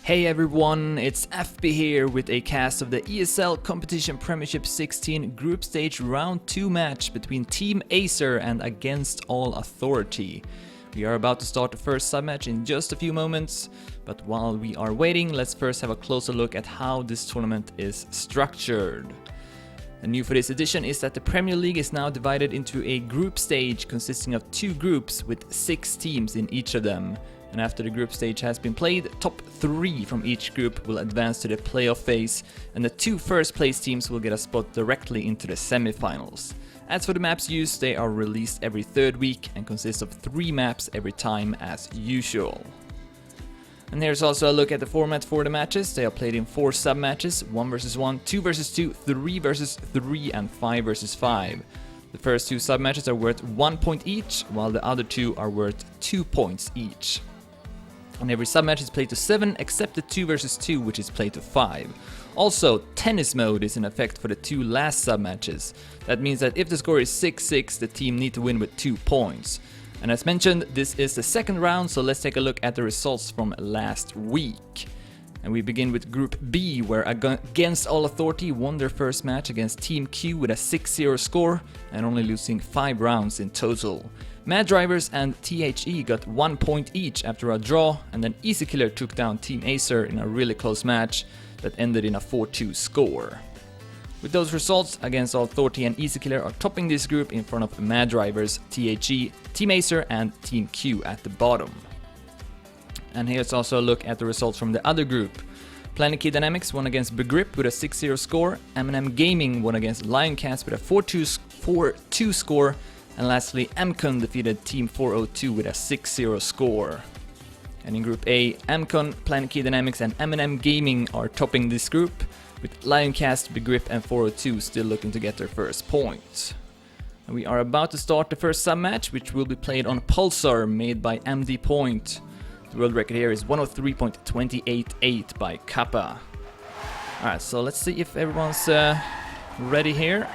Hey everyone, it's FB here with a cast of the ESL Competition Premiership 16 Group Stage Round 2 match between Team Acer and Against All Authority. We are about to start the first sub-match in just a few moments, but while we are waiting, let's first have a closer look at how this tournament is structured. And new for this edition is that the Premier League is now divided into a group stage consisting of 2 groups with 6 teams in each of them. And after the group stage has been played, top 3 from each group will advance to the playoff phase, and the 2 first place teams will get a spot directly into the semi-finals. As for the maps used, they are released every 3rd week and consist of 3 maps every time as usual. And here's also a look at the format for the matches. They are played in 4 sub-matches, 1 vs 1, 2 vs 2, 3 vs 3 and 5 vs 5. The first 2 sub-matches are worth 1 point each, while the other 2 are worth 2 points each. And every sub-match is played to 7, except the 2 vs 2, which is played to 5. Also, tennis mode is in effect for the 2 last sub-matches. That means that if the score is 6-6, the team need to win with 2 points. And as mentioned, this is the second round, so let's take a look at the results from last week. And we begin with Group B, where Against All Authority won their first match against Team Q with a 6-0 score, and only losing 5 rounds in total. Mad Drivers and THE got 1 point each after a draw, and then Easy Killer took down Team Acer in a really close match that ended in a 4-2 score. With those results, Against All Authority and Easy Killer are topping this group in front of Mad Drivers, THE, Team Acer and Team Q at the bottom. And here's also a look at the results from the other group. Planet Key Dynamics won against Begrip with a 6-0 score, M&M Gaming won against Lioncast with a 4-2 score, and lastly, Amcon defeated Team 402 with a 6-0 score. And in Group A, Amcon, Planet Key Dynamics and M&M Gaming are topping this group, with Lioncast, Begrip and 402 still looking to get their first point. And we are about to start the first sub-match, which will be played on Pulsar, made by MD Point. The world record here is 103.288 by Kappa. Alright, so let's see if everyone's ready here.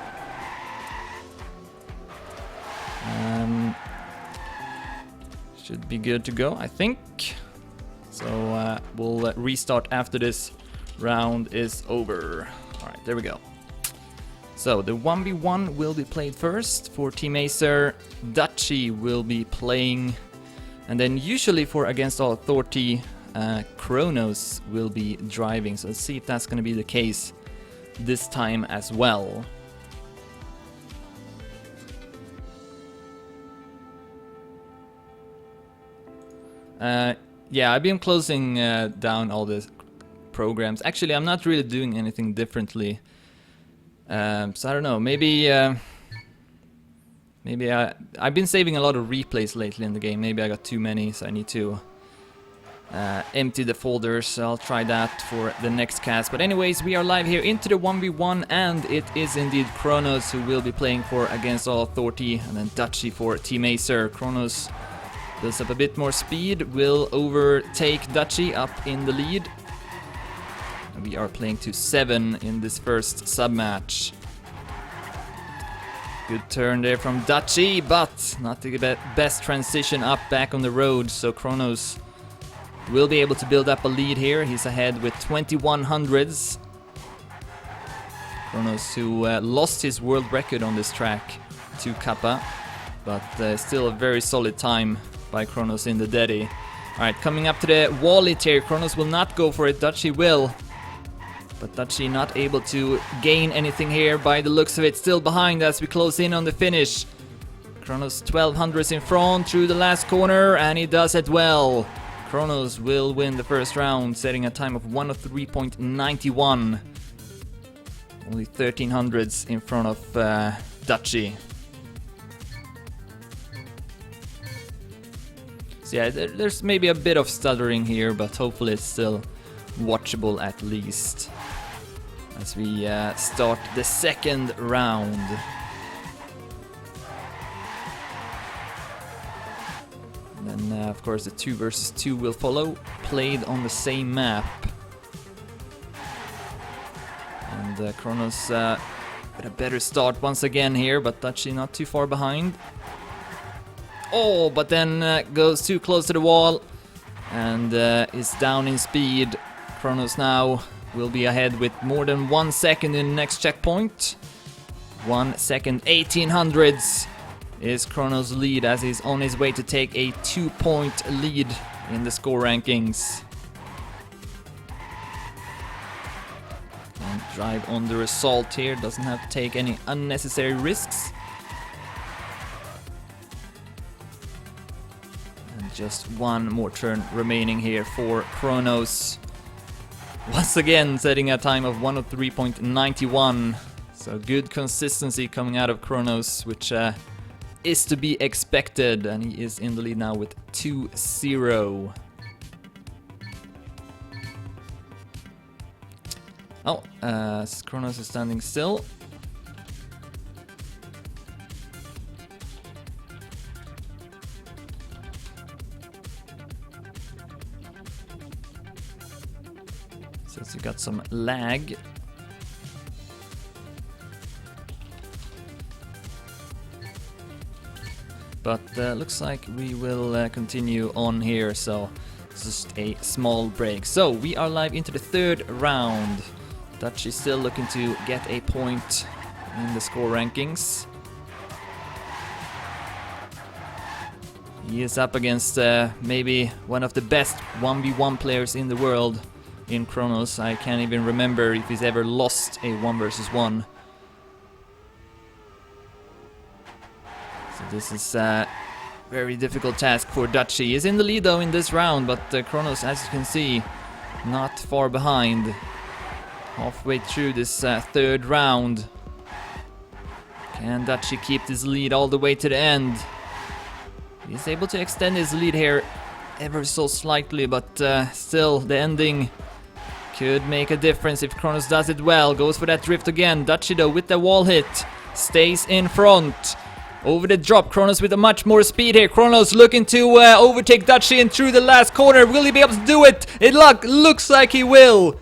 Should be good to go, I think. So we'll restart after this round is over. Alright, there we go. So the 1v1 will be played first. For Team Acer, Dutchy will be playing. And then usually for Against All Authority, Kronos will be driving. So let's see if that's going to be the case this time as well. Yeah, I've been closing down all the programs. Actually, I'm not really doing anything differently. So I don't know, maybe I've been saving a lot of replays lately in the game. Maybe I got too many, so I need to empty the folders. So I'll try that for the next cast. But anyways, we are live here into the 1v1, and it is indeed Kronos who will be playing for Against All Authority, and then Dutchy for Team Acer. Kronos builds up a bit more speed, will overtake Dutchy up in the lead. And we are playing to 7 in this first sub-match. Good turn there from Dutchy, but not the best transition up back on the road, so Kronos will be able to build up a lead here. He's ahead with 2100s. Kronos, who lost his world record on this track to Kappa, but still a very solid time by Kronos in the Deddy. Alright, coming up to the wall hit here. Kronos will not go for it, Dutchy will. But Dutchy not able to gain anything here by the looks of it. Still behind as we close in on the finish. Kronos 1200s in front through the last corner, and he does it well. Kronos will win the first round, setting a time of 103.91. Only 1300s in front of Dutchy. So yeah, there's maybe a bit of stuttering here, but hopefully it's still watchable at least. As we start the second round. And then of course the 2 vs 2 will follow, played on the same map. And Kronos with a better start once again here, but Dutchy not too far behind. Oh, but then goes too close to the wall and is down in speed. Kronos now will be ahead with more than 1 second in the next checkpoint. 1 second 1800ths is Kronos' lead as he's on his way to take a 2-point lead in the score rankings. Can't drive on the result here, doesn't have to take any unnecessary risks. And just one more turn remaining here for Kronos. Once again setting a time of 103.91. So good consistency coming out of Kronos, which is to be expected, and he is in the lead now with 2-0. Oh, Kronos is standing still. Says you got some lag. But looks like we will continue on here, so it's just a small break. So we are live into the third round. Dutch is still looking to get a point in the score rankings. He is up against maybe one of the best 1v1 players in the world in Kronos. I can't even remember if he's ever lost a 1 versus 1. So this is a very difficult task for Dutchy. He is in the lead though in this round, but Kronos, as you can see, not far behind. Halfway through this third round. Can Dutchy keep this lead all the way to the end? He's able to extend his lead here ever so slightly, but still the ending could make a difference if Kronos does it well. Goes for that drift again. Dutchy though with the wall hit stays in front. Over the drop, Kronos with a much more speed here. Kronos looking to overtake Dutchy and through the last corner. Will he be able to do it? It looks like he will.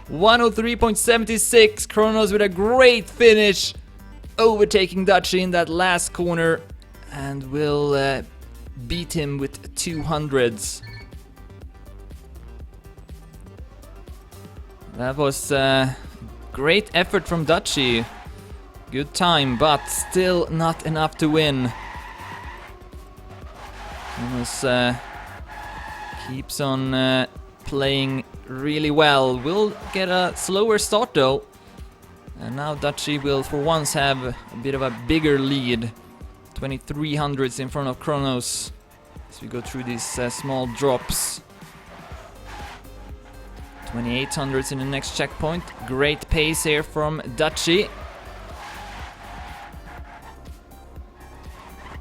103.76. Kronos with a great finish. Overtaking Dutchy in that last corner. And will beat him with 200s. That was great effort from Dutchy. Good time, but still not enough to win. Kronos keeps on playing really well. Will get a slower start though. And now Dutchy will for once have a bit of a bigger lead. 2300s in front of Kronos. As we go through these small drops. 2800s in the next checkpoint. Great pace here from Dutchy.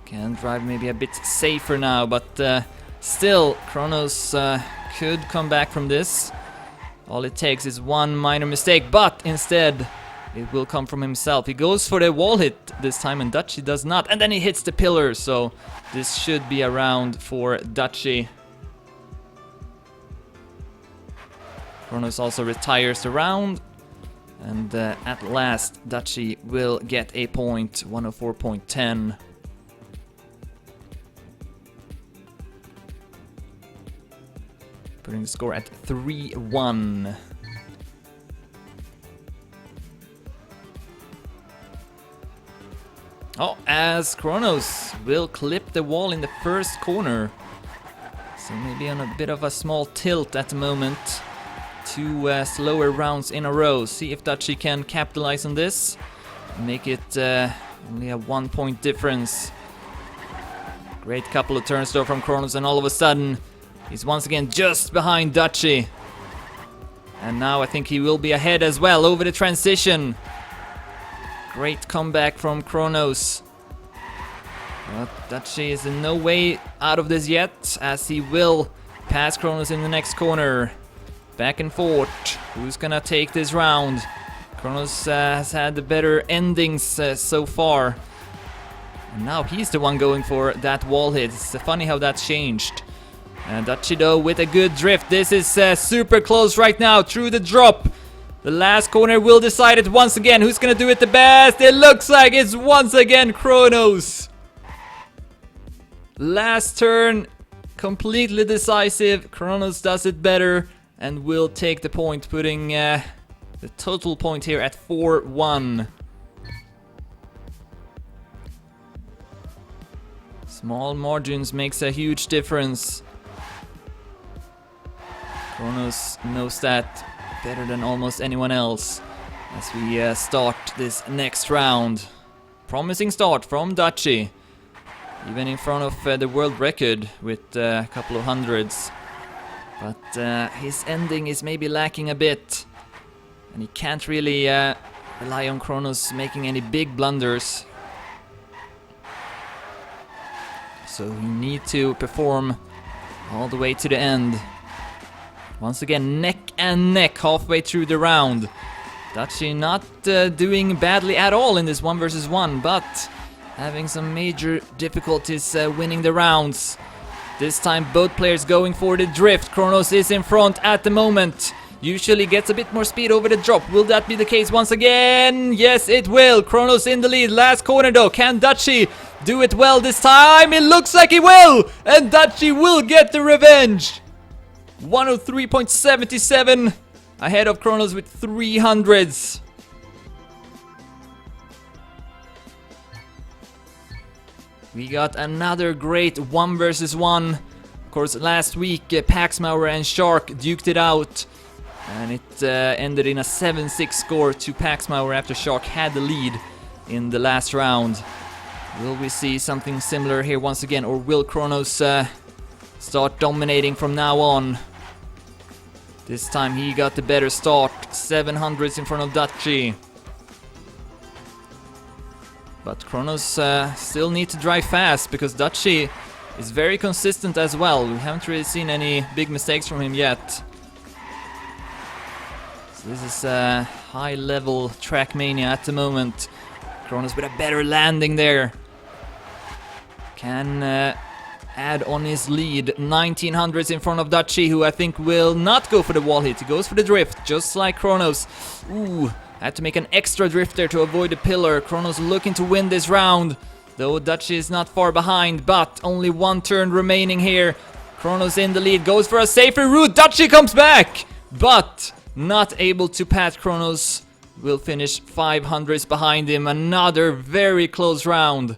Can drive maybe a bit safer now, but still Kronos could come back from this. All it takes is one minor mistake, but instead it will come from himself. He goes for the wall hit this time and Dutchy does not, and then he hits the pillar, so this should be a round for Dutchy. Kronos also retires the round, and at last Dutchy will get a point, 104.10. Putting the score at 3-1. Oh, as Kronos will clip the wall in the first corner. So maybe on a bit of a small tilt at the moment. 2 slower rounds in a row. See if Dutchy can capitalize on this. Make it only a 1-point difference. Great couple of turns though from Kronos, and all of a sudden he's once again just behind Dutchy. And now I think he will be ahead as well over the transition. Great comeback from Kronos. But Dutchy is in no way out of this yet, as he will pass Kronos in the next corner. Back and forth. Who's gonna take this round? Kronos has had the better endings so far. And now he's the one going for that wall hit. It's funny how that's changed. And Dutchy though with a good drift. This is super close right now through the drop. The last corner will decide it once again. Who's gonna do it the best? It looks like it's once again Kronos. Last turn, completely decisive. Kronos does it better. and will take the point, putting the total point here at 4-1. Small margins makes a huge difference. Kronos knows that better than almost anyone else as we start this next round. Promising start from Dutchy, even in front of the world record with a couple of hundreds. But his ending is maybe lacking a bit, and he can't really rely on Kronos making any big blunders. So you need to perform all the way to the end. Once again, neck and neck halfway through the round. Dutchy not doing badly at all in this 1 versus 1, but having some major difficulties winning the rounds. This time both players going for the drift. Kronos is in front at the moment. Usually gets a bit more speed over the drop. Will that be the case once again? Yes, it will. Kronos in the lead. Last corner though. Can Dutchy do it well this time? It looks like he will! And Dutchy will get the revenge! 103.77 ahead of Kronos with 300s. We got another great 1 versus 1. Of course, last week Paxmauer and Shark duked it out, and it ended in a 7-6 score to Paxmauer after Shark had the lead in the last round. Will we see something similar here once again, or will Kronos start dominating from now on? This time he got the better start, 700s in front of Dutchy. But Kronos still need to drive fast, because Dutchy is very consistent as well. We haven't really seen any big mistakes from him yet. So this is high level track mania at the moment. Kronos with a better landing there. Can add on his lead. 1900s in front of Dutchy, who I think will not go for the wall hit. He goes for the drift, just like Kronos. Ooh, had to make an extra drift there to avoid the pillar. Kronos looking to win this round, though Dutchy is not far behind, but only one turn remaining here. Kronos in the lead, goes for a safer route. Dutchy comes back, but not able to pass Kronos. Will finish 500s behind him. Another very close round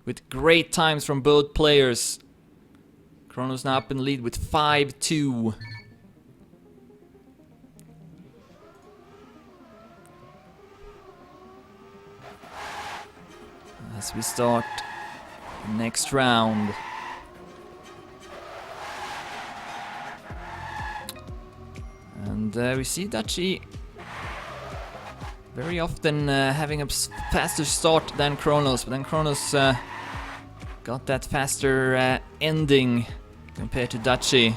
with great times from both players. Kronos now up in the lead with 5-2. As we start the next round. And we see Dutchy very often having a faster start than Kronos, but then Kronos got that faster ending compared to Dutchy.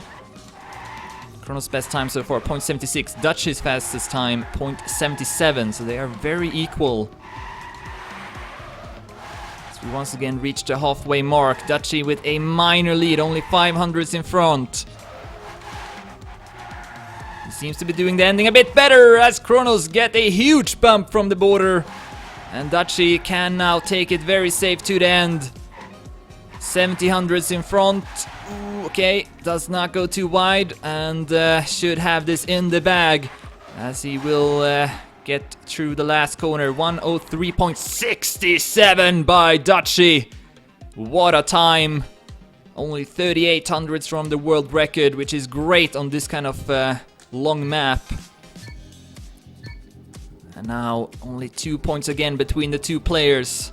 Kronos' best time so far, 0.76. Dutchy's fastest time, 0.77, so they are very equal. So we once again reached the halfway mark. Dutchy with a minor lead, only 500s in front. He seems to be doing the ending a bit better as Kronos get a huge bump from the border. And Dutchy can now take it very safe to the end. 70 in front. Ooh, okay, does not go too wide and should have this in the bag as he will get through the last corner. 103.67 by Dutchy. What a time. Only 3800s from the world record, which is great on this kind of long map. And now only 2 points again between the two players.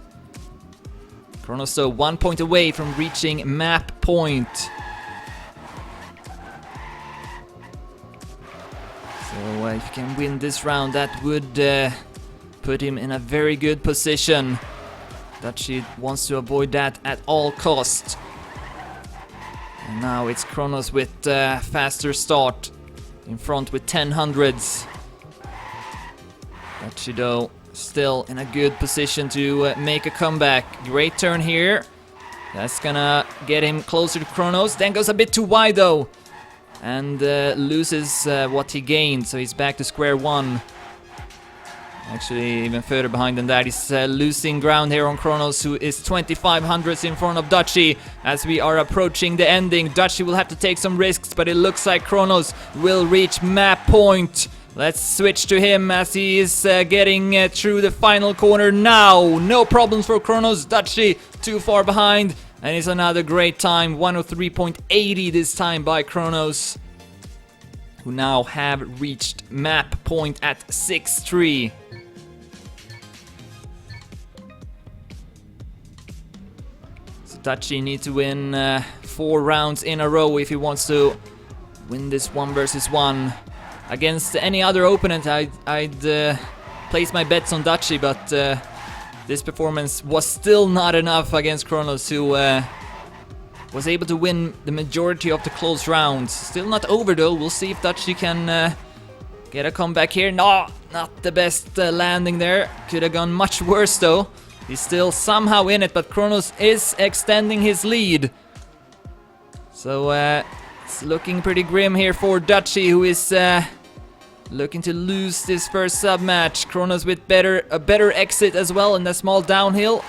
Kronos so 1 point away from reaching map point. So if he can win this round, that would put him in a very good position. Dutchy wants to avoid that at all costs. And now it's Kronos with faster start in front with 1000s. Dutchy though still in a good position to make a comeback. Great turn here. That's gonna get him closer to Kronos. Then goes a bit too wide though. And loses what he gained, so he's back to square one. Actually, even further behind than that. He's losing ground here on Kronos, who is 2500s in front of Dutchy. As we are approaching the ending, Dutchy will have to take some risks, but it looks like Kronos will reach map point. Let's switch to him as he is getting through the final corner now. No problems for Kronos. Dutchy too far behind, and it's another great time. 103.80 this time by Kronos, who now have reached map point at 6-3. Dutchy needs to win 4 rounds in a row if he wants to win this 1 versus 1. Against any other opponent, I'd place my bets on Dutchy, but this performance was still not enough against Kronos, who was able to win the majority of the close rounds. Still not over though. We'll see if Dutchy can get a comeback here. No, not the best landing there. Could have gone much worse though. He's still somehow in it, but Kronos is extending his lead. So it's looking pretty grim here for Dutchy, who is looking to lose this first sub-match. Kronos with a better exit as well in the small downhill.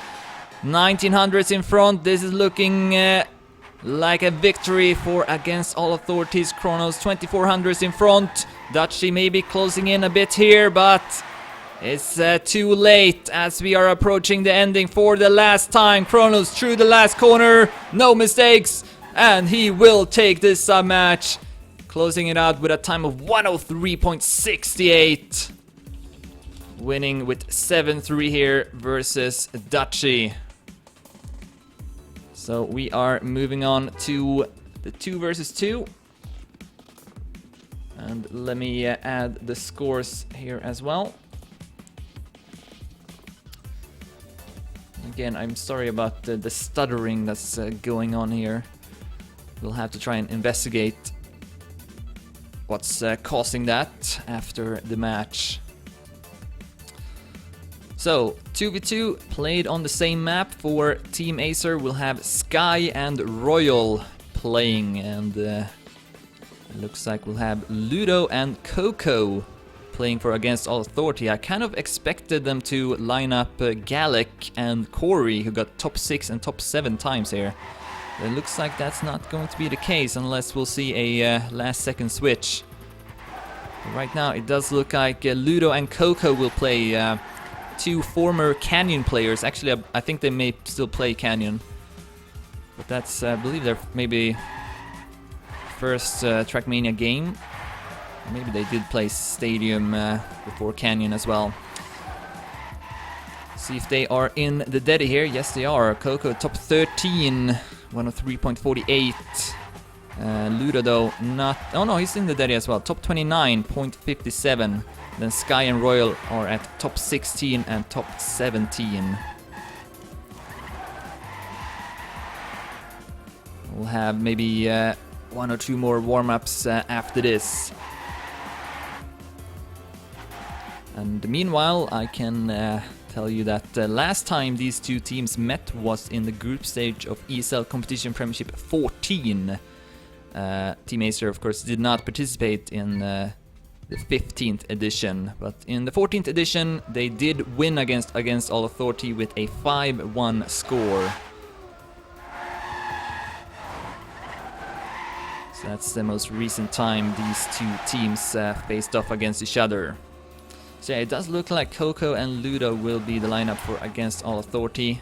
1900s in front. This is looking like a victory for Against All Authorities. Kronos 2400s in front. Dutchy maybe closing in a bit here, but it's too late as we are approaching the ending for the last time. Kronos through the last corner, no mistakes, and he will take this sub-match, closing it out with a time of 103.68. Winning with 7-3 here versus Dutchy. So we are moving on to the 2 versus 2. And let me add the scores here as well. Again, I'm sorry about the stuttering that's going on here. We'll have to try and investigate what's causing that after the match. So, 2v2 played on the same map. For Team Acer, we'll have Sky and Royal playing, and it looks like we'll have Ludo and Coco playing for Against All Authority. I kind of expected them to line up Gallic and Corey, who got top 6 and top 7 times here. But it looks like that's not going to be the case unless we'll see a last second switch. But right now it does look like Ludo and Coco will play. 2 former Canyon players. Actually, I think they may still play Canyon. But that's, I believe, their maybe first Trackmania game. Maybe they did play Stadium before Canyon as well. See if they are in the Deddy here. Yes, they are. Coco top 13, 103.48. Ludo though not. Oh no, he's in the Deddy as well. Top 29.57. Then Sky and Royal are at top 16 and top 17. We'll have maybe 1 or 2 more warm-ups after this. And meanwhile, I can tell you that last time these 2 teams met was in the group stage of ESL Competition Premiership 14. Team Acer, of course, did not participate in the 15th edition, but in the 14th edition they did win against All Authority with a 5-1 score. So that's the most recent time these 2 teams faced off against each other. So yeah, it does look like Coco and Ludo will be the lineup for Against All Authority.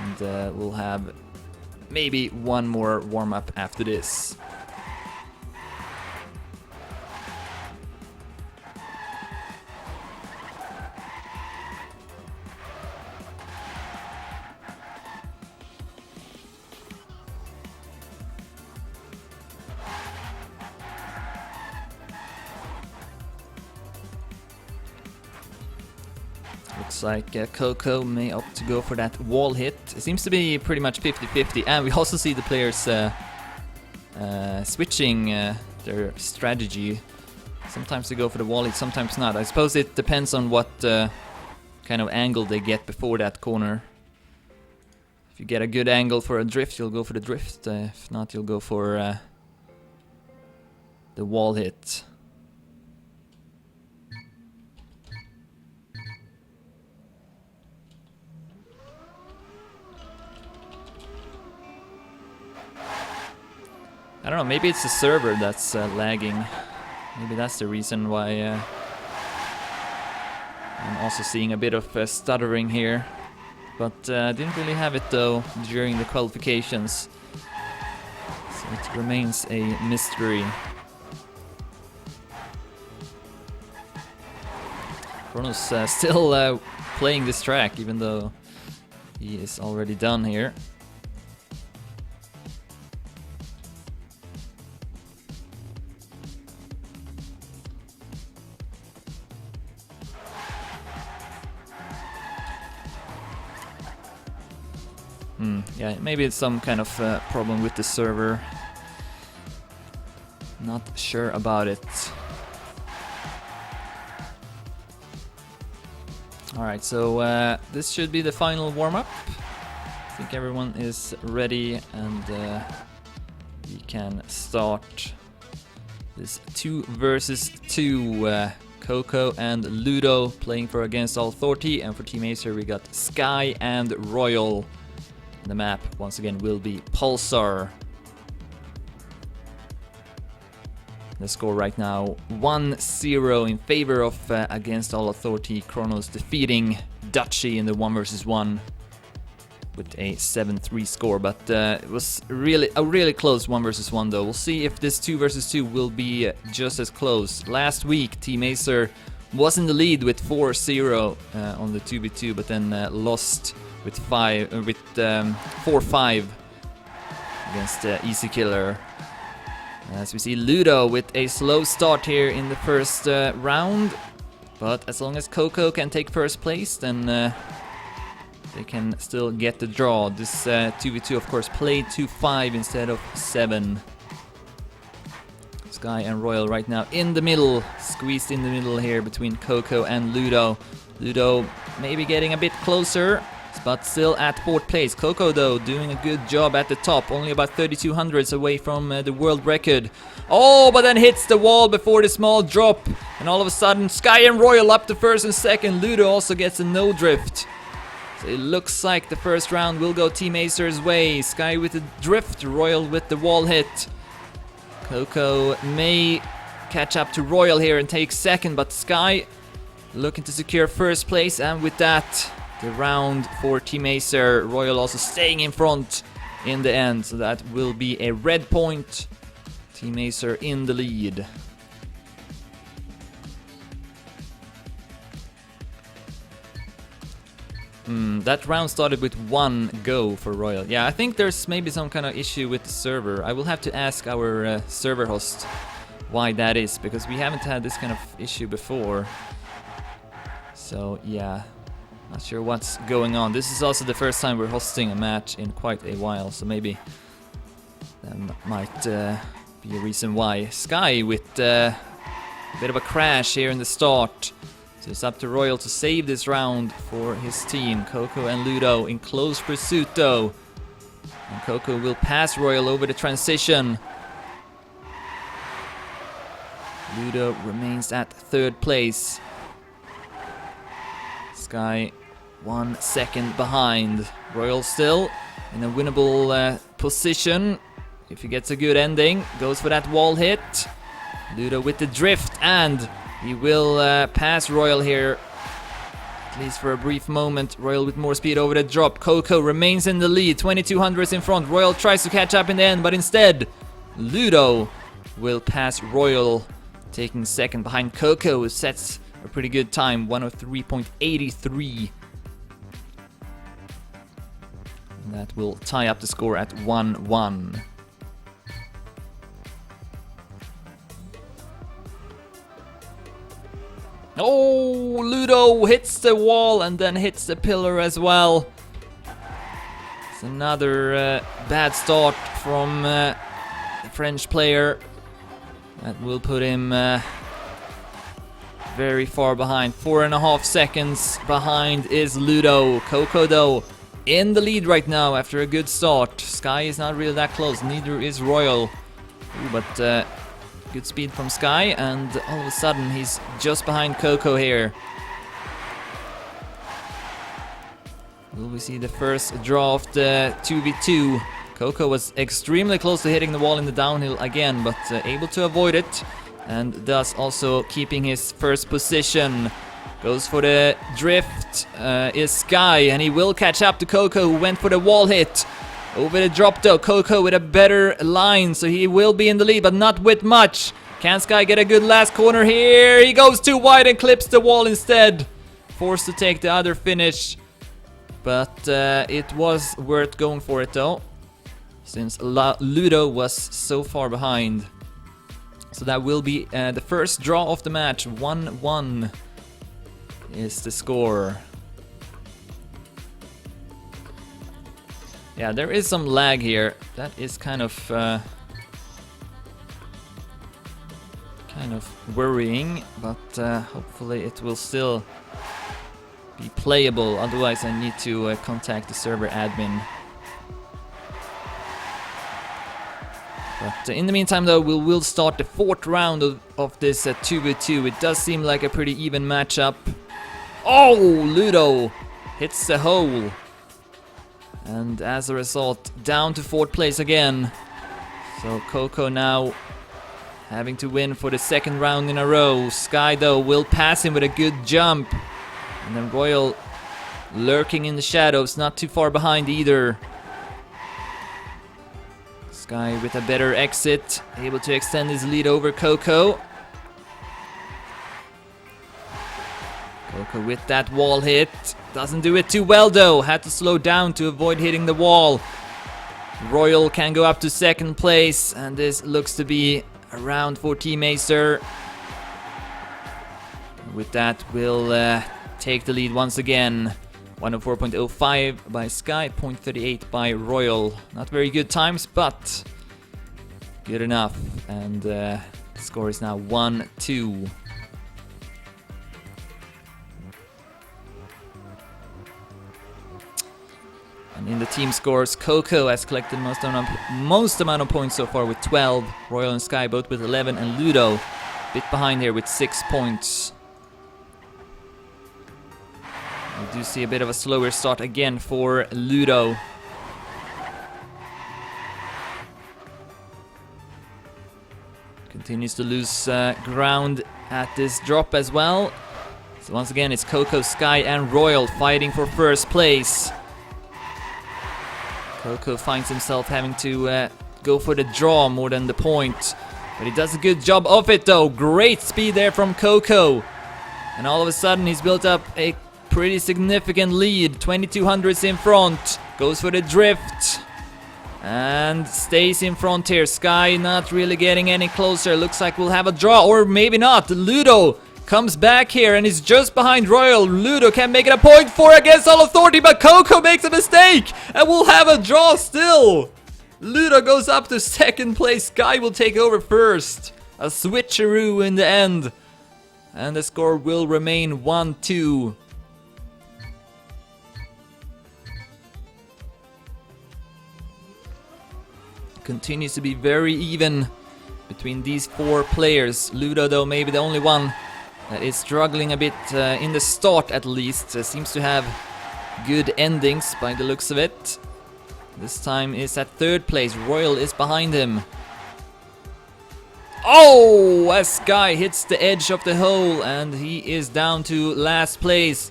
And we'll have maybe 1 more warm-up after this. Looks like Coco may opt to go for that wall hit. It seems to be pretty much 50-50, and we also see the players switching their strategy. Sometimes they go for the wall hit, sometimes not. I suppose it depends on what kind of angle they get before that corner. If you get a good angle for a drift, you'll go for the drift. If not, you'll go for the wall hit. don't know, maybe it's the server that's lagging. Maybe that's the reason why I'm also seeing a bit of stuttering here. But didn't really have it though during the qualifications. So it remains a mystery. Kronos still playing this track, even though he is already done here. Yeah, maybe it's some kind of problem with the server. Not sure about it. Alright, so this should be the final warm-up. I think everyone is ready and we can start this 2 versus 2. Coco and Ludo playing for Against All Authority, and for Team Acer we got Sky and Royal. The map once again will be Pulsar. The score right now 1-0 in favor of Against All Authority. Kronos defeating Dutchy in the 1 versus 1 with a 7-3 score, but it was a really close 1 versus 1 though. We'll see if this 2 versus 2 will be just as close. Last week Team Acer was in the lead with 4-0 on the 2v2, but then lost with 4-5 against Easy Killer. As we see Ludo with a slow start here in the first round, but as long as Coco can take first place, then they can still get the draw. This 2v2 of course played to 5 instead of 7. Sky and Royal right now in the middle, squeezed in the middle here between Coco and Ludo. Ludo maybe getting a bit closer, but still at 4th place. Coco though doing a good job at the top, only about 3200s away from the world record. Oh, but then hits the wall before the small drop, and all of a sudden Sky and Royal up to 1st and 2nd. Ludo also gets a no drift. So it looks like the first round will go Team Acer's way. Sky with the drift, Royal with the wall hit. Coco may catch up to Royal here and take 2nd, but Sky looking to secure 1st place, and with that the round for Team Acer. Royal also staying in front in the end, so that will be a red point. Team Acer in the lead. That round started with 1 go for Royal. Yeah, I think there's maybe some kind of issue with the server. I will have to ask our server host why that is, because we haven't had this kind of issue before. So yeah, not sure what's going on. This is also the first time we're hosting a match in quite a while, so maybe that might be a reason why. Sky with a bit of a crash here in the start. So it's up to Royal to save this round for his team. Coco and Ludo in close pursuit though. And Coco will pass Royal over the transition. Ludo remains at 3rd place. Sky 1 second behind. Royal still in a winnable position. If he gets a good ending, goes for that wall hit. Ludo with the drift, and he will pass Royal here, at least for a brief moment. Royal with more speed over the drop. Coco remains in the lead, 2200s in front. Royal tries to catch up in the end, but instead Ludo will pass Royal, taking 2nd behind Coco, who sets a pretty good time, 103.83. And that will tie up the score at 1-1. Oh, Ludo hits the wall and then hits the pillar as well. It's another bad start from the French player. That will put him very far behind. 4.5 seconds behind is Ludo. Coco though in the lead right now after a good start. Sky is not really that close, neither is Royal. Ooh, but good speed from Sky, and all of a sudden he's just behind Coco here. Will we see the first draw of the 2v2? Coco was extremely close to hitting the wall in the downhill again, but able to avoid it, and thus also keeping his first position. Goes for the drift is Sky, and he will catch up to Coco, who went for the wall hit. Over the drop though, Coco with a better line, so he will be in the lead, but not with much. Can Sky get a good last corner here? He goes too wide and clips the wall instead. Forced to take the other finish, but it was worth going for it though, since Ludo was so far behind. So that will be the first draw of the match. 1-1 is the score. Yeah, there is some lag here. That is kind of worrying, but hopefully it will still be playable. Otherwise, I need to contact the server admin. But in the meantime, though, we'll start the fourth round of this 2v2. It does seem like a pretty even matchup. Oh, Ludo hits the hole. And as a result, down to fourth place again. So Coco now having to win for the second round in a row. Sky, though, will pass him with a good jump. And then Royal lurking in the shadows, not too far behind either. Sky with a better exit, able to extend his lead over Coco. Coco with that wall hit. Doesn't do it too well though. Had to slow down to avoid hitting the wall. Royal can go up to second place, and this looks to be a round for Team Acer. With that, we'll take the lead once again. 104.05 by Sky, 0.38 by Royal. Not very good times, but good enough. And the score is now 1-2. And in the team scores, Coco has collected most amount of points so far with 12. Royal and Sky both with 11, and Ludo a bit behind here with 6 points. We do see a bit of a slower start again for Ludo. Continues to lose ground at this drop as well. So once again, it's Coco, Sky and Royal fighting for first place. Coco finds himself having to go for the draw more than the point. But he does a good job of it though. Great speed there from Coco. And all of a sudden he's built up a pretty significant lead. 2200s in front. Goes for the drift. And stays in front here. Sky not really getting any closer. Looks like we'll have a draw, or maybe not. Ludo comes back here and is just behind Royal. Ludo can make it a point for against all authority, but Coco makes a mistake and we'll have a draw still. Ludo goes up to second place. Sky will take over first. A switcheroo in the end. And the score will remain 1-2. Continues to be very even between these four players. Ludo, though, maybe the only one that is struggling a bit in the start at least. Seems to have good endings by the looks of it. This time is at third place. Royal is behind him. Oh, as Sky hits the edge of the hole and he is down to last place.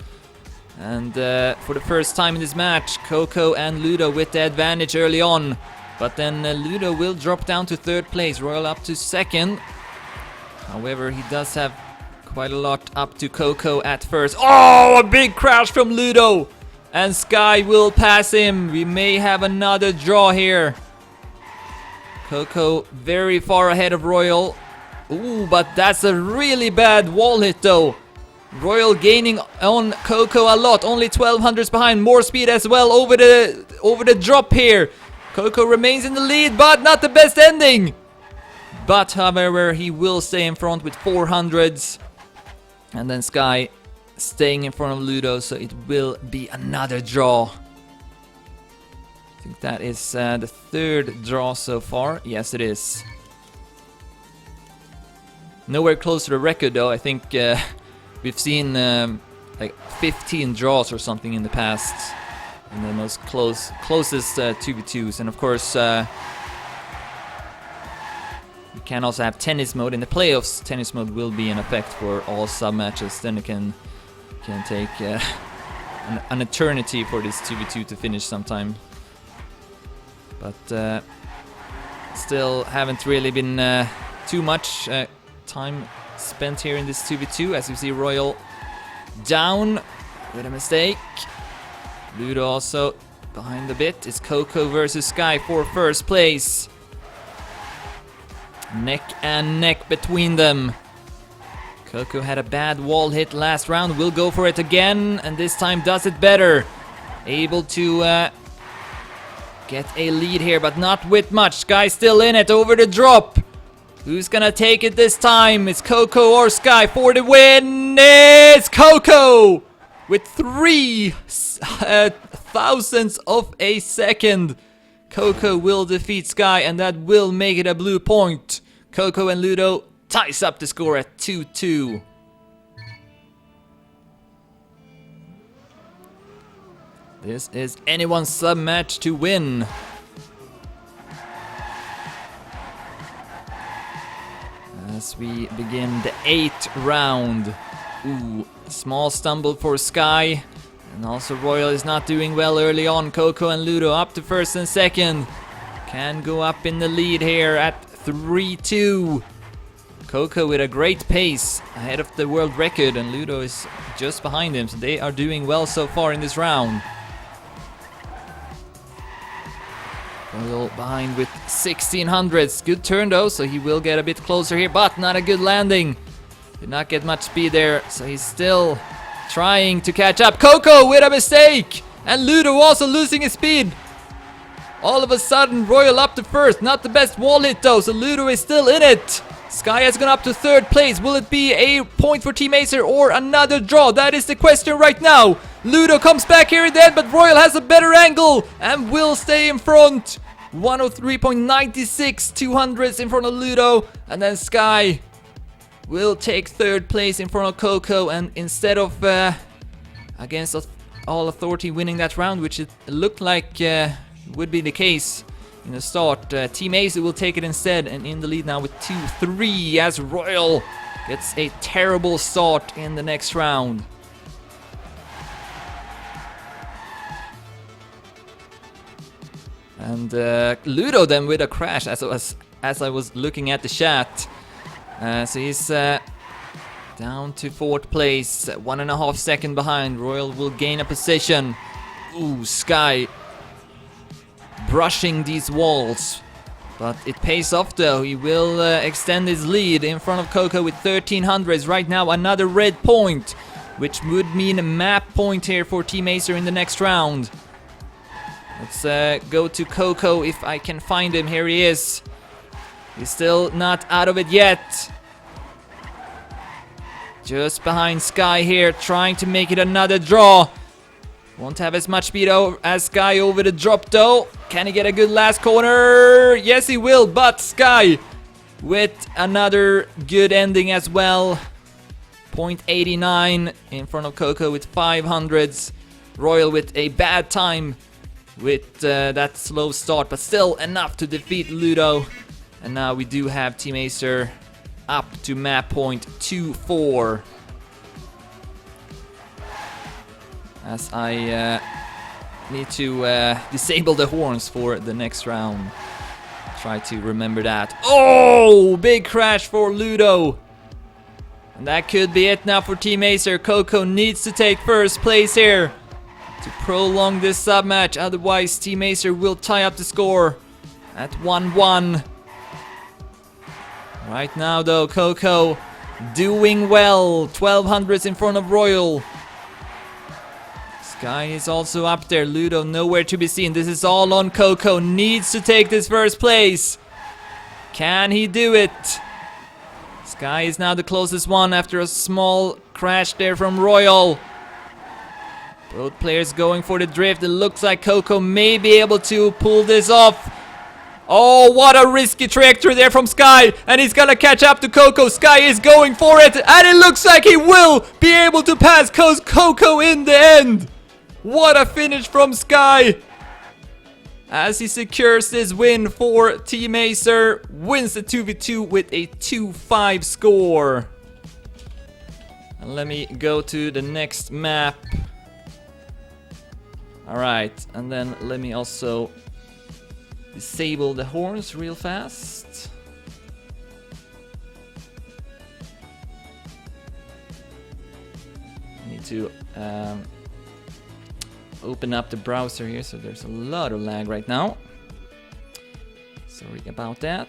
And for the first time in this match, Coco and Ludo with the advantage early on. But then Ludo will drop down to third place, Royal up to second. However, he does have quite a lot up to Coco at first. Oh, a big crash from Ludo! And Sky will pass him. We may have another draw here. Coco very far ahead of Royal. Ooh, but that's a really bad wall hit though. Royal gaining on Coco a lot, only 1200s behind, more speed as well over the drop here. Coco remains in the lead, but not the best ending. But however, he will stay in front with 400s. And then Sky staying in front of Ludo, so it will be another draw. I think that is the third draw so far. Yes, it is. Nowhere close to the record though. I think we've seen like 15 draws or something in the past. in the most closest 2v2s. And of course, you can also have tennis mode in the playoffs. Tennis mode will be in effect for all sub matches. Then it can take an eternity for this 2v2 to finish sometime. But still haven't really been too much time spent here in this 2v2, as you see Royal down with a mistake. Ludo also behind a bit. It's Coco versus Sky for first place. Neck and neck between them. Coco had a bad wall hit last round, will go for it again, and this time does it better. Able to get a lead here, but not with much. Sky still in it over the drop. Who's gonna take it this time? It's Coco or Sky for the win. It's Coco with 3 thousandths of a second. Coco will defeat Sky, and that will make it a blue point. Coco and Ludo ties up the score at 2-2. This is anyone's sub match to win. As we begin the 8th round. Ooh, small stumble for Sky. And also Royal is not doing well early on. Coco and Ludo up to first and second. Can go up in the lead here at 3-2. Coco with a great pace ahead of the world record, and Ludo is just behind him, so they are doing well so far in this round. Royal behind with 1600s. Good turn though, so he will get a bit closer here, but not a good landing. Did not get much speed there, so he's still trying to catch up. Coco with a mistake! And Ludo also losing his speed. All of a sudden, Royal up to first. Not the best wall hit though, so Ludo is still in it. Sky has gone up to third place. Will it be a point for Team Acer or another draw? That is the question right now. Ludo comes back here in the end, but Royal has a better angle and will stay in front. 103.96, 200s in front of Ludo. And then Sky will take third place in front of Coco. And instead of against all authority winning that round, which it looked like would be the case in the start, Team Acer will take it instead, and in the lead now with 2-3 as Royal gets a terrible start in the next round. And Ludo then with a crash as I was looking at the chat. So he's down to fourth place, 1.5 seconds behind. Royal will gain a position. Ooh, Sky brushing these walls, but it pays off though. He will extend his lead in front of Coco with 1300s. Right now another red point, which would mean a map point here for Team Acer in the next round. Let's go to Coco if I can find him. Here he is. He's still not out of it yet. Just behind Sky here, trying to make it another draw. Won't have as much speed as Sky over the drop though. Can he get a good last corner? Yes, he will, but Sky with another good ending as well. 0.89 in front of Coco with 500s. Royal with a bad time with that slow start, but still enough to defeat Ludo. And now we do have Team Acer up to map point 2-4. As I need to disable the horns for the next round. Try to remember that. Oh, big crash for Ludo. And that could be it now for Team Acer. Coco needs to take first place here to prolong this sub match. Otherwise, Team Acer will tie up the score at 1-1. Right now though, Coco doing well. 1200s in front of Royal. Sky is also up there. Ludo nowhere to be seen. This is all on Coco. Needs to take this first place. Can he do it? Sky is now the closest one after a small crash there from Royal. Both players going for the drift. It looks like Coco may be able to pull this off. Oh, what a risky trajectory there from Sky. And he's gonna catch up to Coco. Sky is going for it. And it looks like he will be able to pass Coco in the end. What a finish from Sky! As he secures this win for Team Acer, wins the 2v2 with a 2-5 score. And let me go to the next map. Alright, and then let me also disable the horns real fast. I need to open up the browser here, so there's a lot of lag right now. Sorry about that.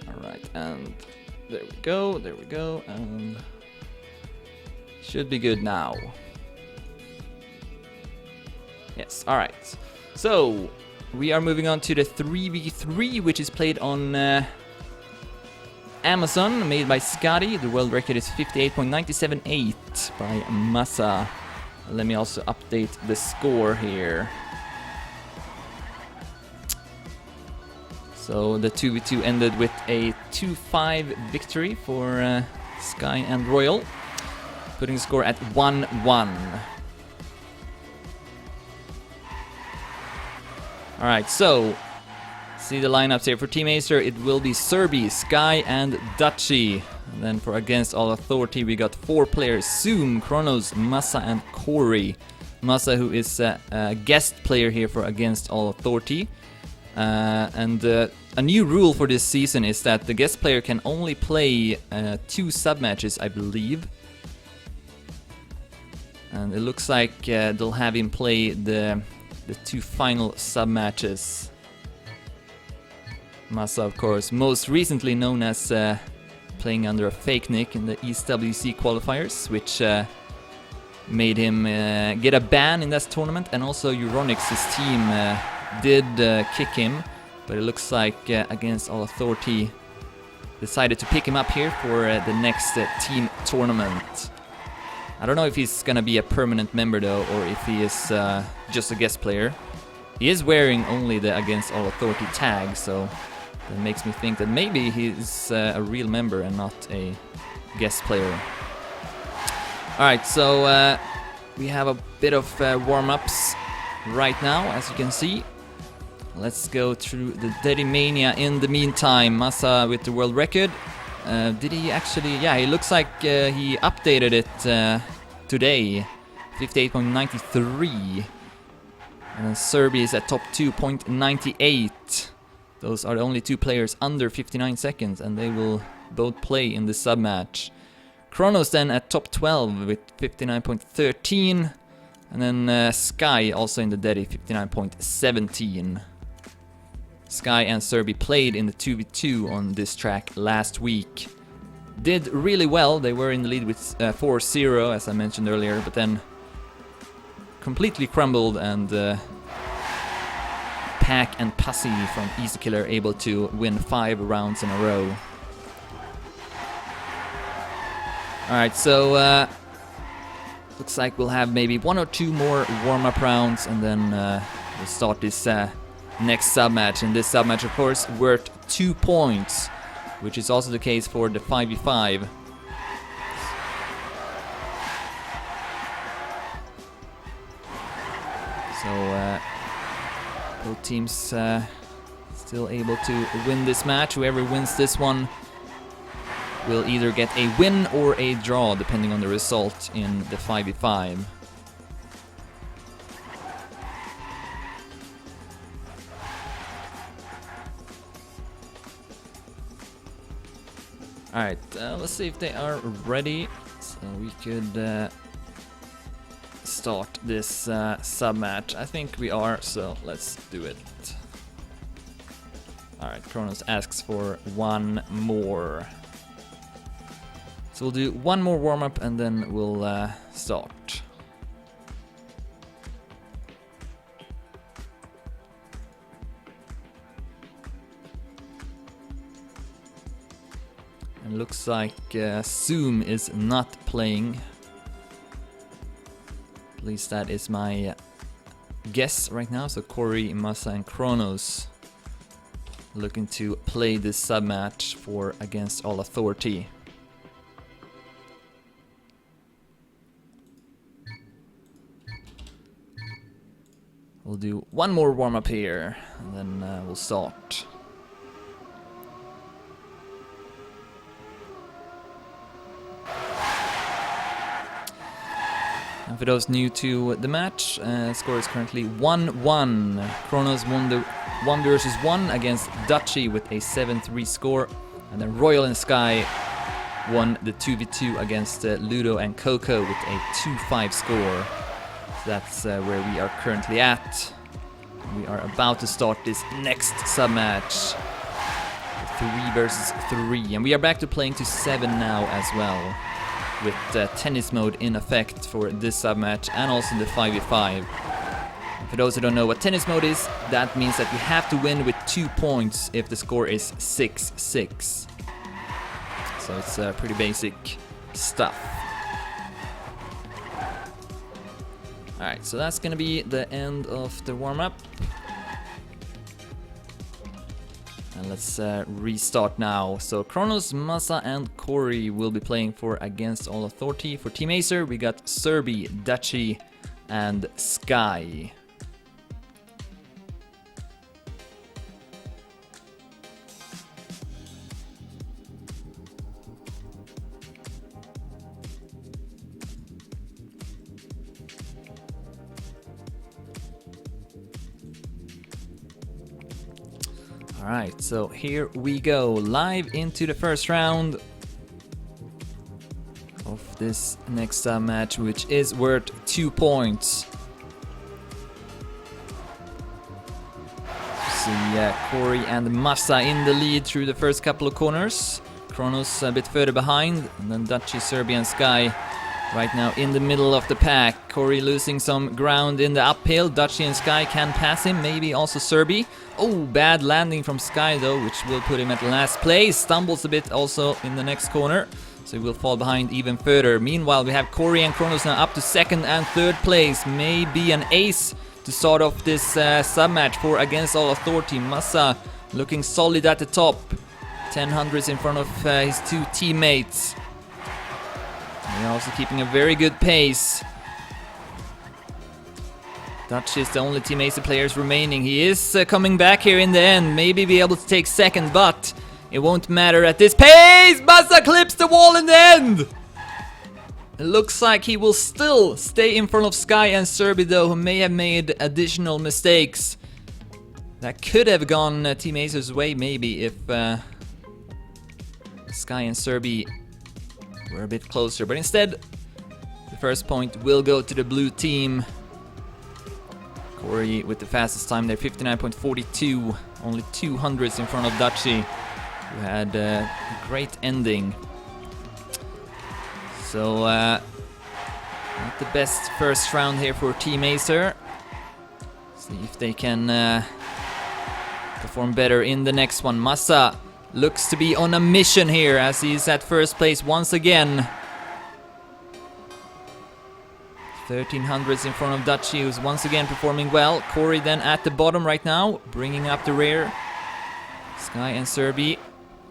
Alright, and there we go, and should be good now. Yes, alright. So, we are moving on to the 3v3, which is played on Amazon, made by Scotty. The world record is 58.978 by Massa. Let me also update the score here. So the 2v2 ended with a 2-5 victory for Sky and Royal, putting the score at 1-1. Alright, so see the lineups here. For Team Acer, it will be Serbi, Sky, and Dutchy. And then for Against All Authority, we got 4 players: Zoom, Kronos, Massa, and Corey. Massa, who is a guest player here for Against All Authority. And a new rule for this season is that the guest player can only play 2 sub-matches, I believe. And it looks like they'll have him play the 2 final sub-matches. Massa, of course, most recently known as playing under a fake nick in the ESWC qualifiers, which made him get a ban in that tournament, and also Euronix, his team, did kick him, but it looks like Against All Authority decided to pick him up here for the next team tournament. I don't know if he's gonna be a permanent member though, or if he is just a guest player. He is wearing only the Against All Authority tag, so that makes me think that maybe he's a real member and not a guest player. Alright, so we have a bit of warm-ups right now, as you can see. Let's go through the Dedimania in the meantime. Massa with the world record. Did he actually... Yeah, it looks like he updated it today. 58.93. And then Serbi is at top 2.98. Those are the only 2 players under 59 seconds, and they will both play in the sub-match. Kronos then at top 12 with 59.13. And then Sky also in the Dedi, 59.17. Sky and Serbi played in the 2v2 on this track last week. Did really well. They were in the lead with 4-0, as I mentioned earlier, but then completely crumbled, and Pack and Pussy from Easy Killer able to win 5 rounds in a row. Alright, so looks like we'll have maybe 1 or 2 more warm-up rounds, and then we'll start this next sub-match. And this sub-match, of course, worth 2 points, which is also the case for the 5v5. So both teams still able to win this match. Whoever wins this one will either get a win or a draw, depending on the result in the 5v5. Alright, let's see if they are ready, so we could start this sub-match. I think we are, so let's do it. Alright, Kronos asks for 1 more. So we'll do 1 more warm-up and then we'll start. And looks like Zoom is not playing. At least that is my guess right now. So Corey, Massa, and Kronos looking to play this sub-match for Against All Authority. We'll do one more warm-up here, and then we'll start. And for those new to the match, score is currently 1-1. Kronos won the 1 versus 1 against Dutchy with a 7-3 score, and then Royal and Sky won the 2v2 against Ludo and Coco with a 2-5 score. So that's where we are currently at. We are about to start this next sub-match. 3 versus 3. And we are back to playing to 7 now as well, with tennis mode in effect for this sub-match and also the 5v5. For those who don't know what tennis mode is, that means that we have to win with 2 points if the score is 6-6. So it's pretty basic stuff. Alright, so that's gonna be the end of the warm-up. And let's restart now. So Kronos, Massa and Corey will be playing for Against All Authority. For Team Acer, we got Serbi, Dutchy and Sky. Alright, so here we go, live into the first round of this next match, which is worth 2 points. See Corey and Massa in the lead through the first couple of corners. Kronos a bit further behind, and then Dutchy, Serbi and Sky right now in the middle of the pack. Corey losing some ground in the uphill. Dutchy and Sky can pass him, maybe also Serbi. Oh, bad landing from Sky though, which will put him at last place. Stumbles a bit also in the next corner, so he will fall behind even further. Meanwhile, we have Corey and Kronos now up to 2nd and 3rd place. Maybe an ace to start off this sub-match for Against All Authority. Massa looking solid at the top. 10 hundreds in front of his 2 teammates. They're also keeping a very good pace. Dutch is the only Team Acer players remaining. He is coming back here in the end. Maybe be able to take 2nd, but it won't matter at this pace. Massa clips the wall in the end. It looks like he will still stay in front of Sky and Serbi though, who may have made additional mistakes. That could have gone Team Acer's way maybe if Sky and Serbi were a bit closer. But instead, the first point will go to the blue team. Corey with the fastest time there, 59.42. Only 200s in front of Dutchy, who had a great ending. So, not the best first round here for Team Acer. See if they can perform better in the next one. Massa looks to be on a mission here as he's at first place once again. 1300s in front of Dutchy, who's once again performing well. Corey then at the bottom right now, bringing up the rear. Sky and Serbi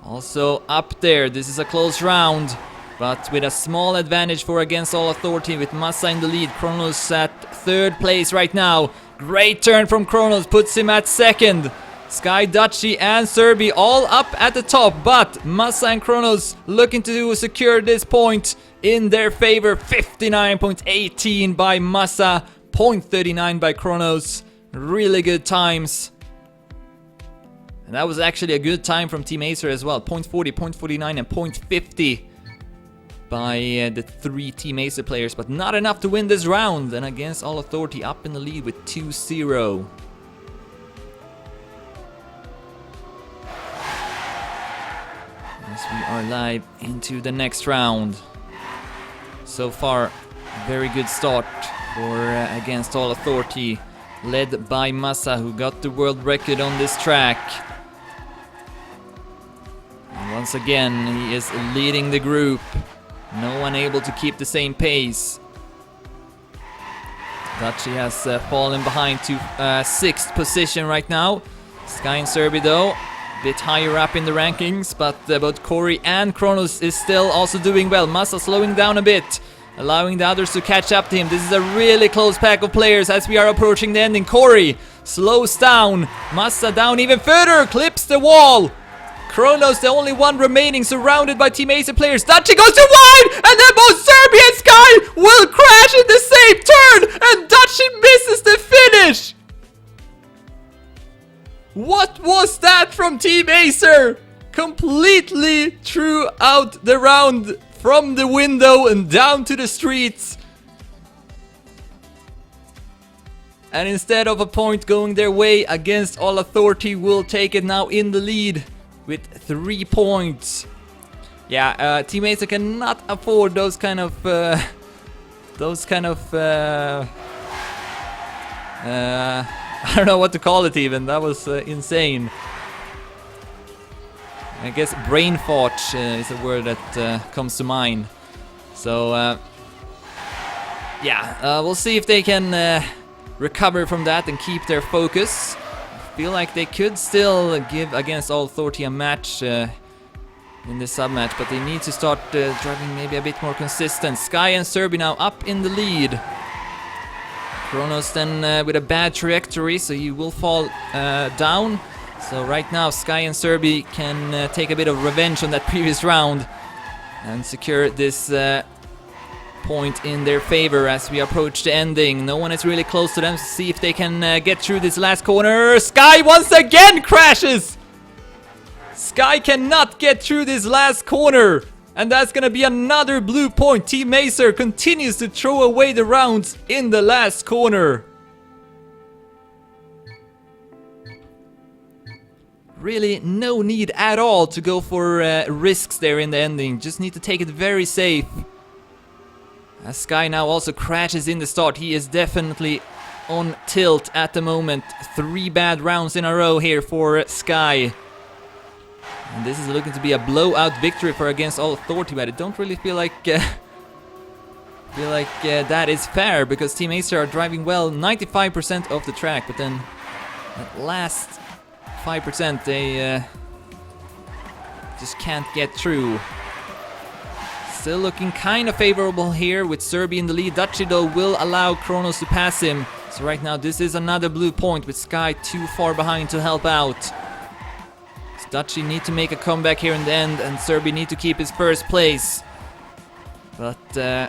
also up there. This is a close round, but with a small advantage for Against All Authority with Massa in the lead. Kronos at 3rd place right now. Great turn from Kronos, puts him at 2nd. Sky, Dutchy and Serbi all up at the top, but Massa and Kronos looking to secure this point in their favor. 59.18 by Massa, 0.39 by Kronos. Really good times. And that was actually a good time from Team Acer as well. 0.40, 0.49 and 0.50 by the 3 Team Acer players, but not enough to win this round. And Against All Authority up in the lead with 2-0. As we are live into the next round. So far, very good start for Against All Authority, led by Massa, who got the world record on this track. And once again, he is leading the group. No one able to keep the same pace. Dutchy has fallen behind to 6th position right now. Sky and Serbi though, a bit higher up in the rankings, but both Corey and Kronos is still also doing well. Massa slowing down a bit. allowing the others to catch up to him. This is a really close pack of players as we are approaching the ending. Corey slows down. Massa down even further, clips the wall. Kronos, the only one remaining, surrounded by Team Acer players. Dutchy goes too wide, and then both Serbia and Sky will crash in the same turn, and Dutchy misses the finish. What was that from Team Acer? Completely threw out the round from the window and down to the streets. And instead of a point going their way, Against All Authority will take it now in the lead with 3 points. Yeah, Team Acer cannot afford those kind of I don't know what to call it even. That was insane. I guess brain fart is a word that comes to mind. So yeah, we'll see if they can recover from that and keep their focus. I feel like they could still give Against All Authority a match in this sub-match, but they need to start driving maybe a bit more consistent. Sky and Serbi now up in the lead. Kronos then with a bad trajectory, so he will fall down. So right now Sky and Serbi can take a bit of revenge on that previous round and secure this point in their favor as we approach the ending. No one is really close to them, to see if they can get through this last corner. Sky once again crashes! Sky cannot get through this last corner, and that's gonna be another blue point. Team Acer continues to throw away the rounds in the last corner. Really no need at all to go for risks there in the ending. Just need to take it very safe. As Sky now also crashes in the start, he is definitely on tilt at the moment. 3 bad rounds in a row here for Sky. And this is looking to be a blowout victory for Against All Authority, but I don't really feel like that is fair, because Team Acer are driving well 95% of the track, but then that last 5% they just can't get through. Still looking kind of favorable here with Serbi in the lead. Dutchy though will allow Kronos to pass him. So right now this is another blue point with Sky too far behind to help out. So Dutchy need to make a comeback here in the end, and Serbi need to keep his first place. But the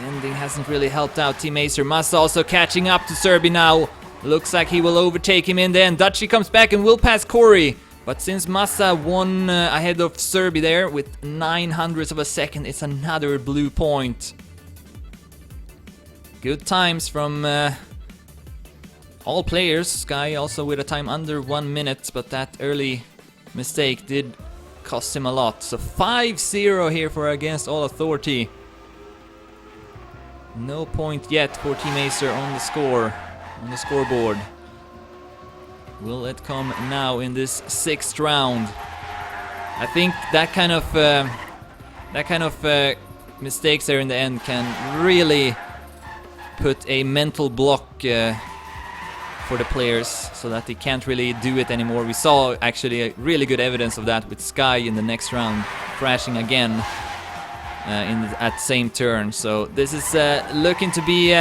ending hasn't really helped out Team Acer. Massa also catching up to Serbi now. Looks like he will overtake him in the end. Dutchy comes back and will pass Corey. But since Massa won ahead of Serbi there with 0.09 of a second, it's another blue point. Good times from all players. Sky also with a time under 1 minute, but that early mistake did cost him a lot. So 5-0 here for Against All Authority. No point yet for Team Acer on the scoreboard. Will it come now in this 6th round? I think that kind of mistakes there in the end can really put a mental block for the players, so that they can't really do it anymore. We saw actually a really good evidence of that with Sky in the next round, crashing again at same turn. So this is looking to be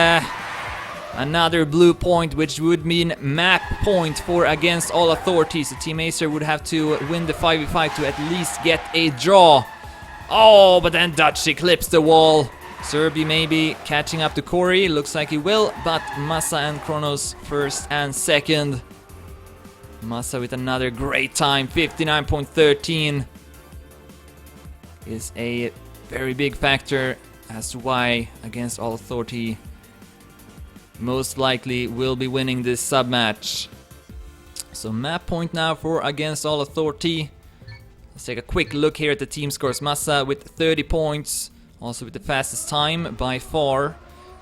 another blue point, which would mean map point for Against All Authorities. So Team Acer would have to win the 5v5 to at least get a draw. Oh, but then Dutchy clips the wall. Serbi maybe catching up to Corey. Looks like he will, but Massa and Kronos first and second. Massa with another great time, 59.13. Is a very big factor as to why Against All Authority most likely will be winning this sub-match. So map point now for Against All Authority. Let's take a quick look here at the team scores. Massa with 30 points, also with the fastest time by far.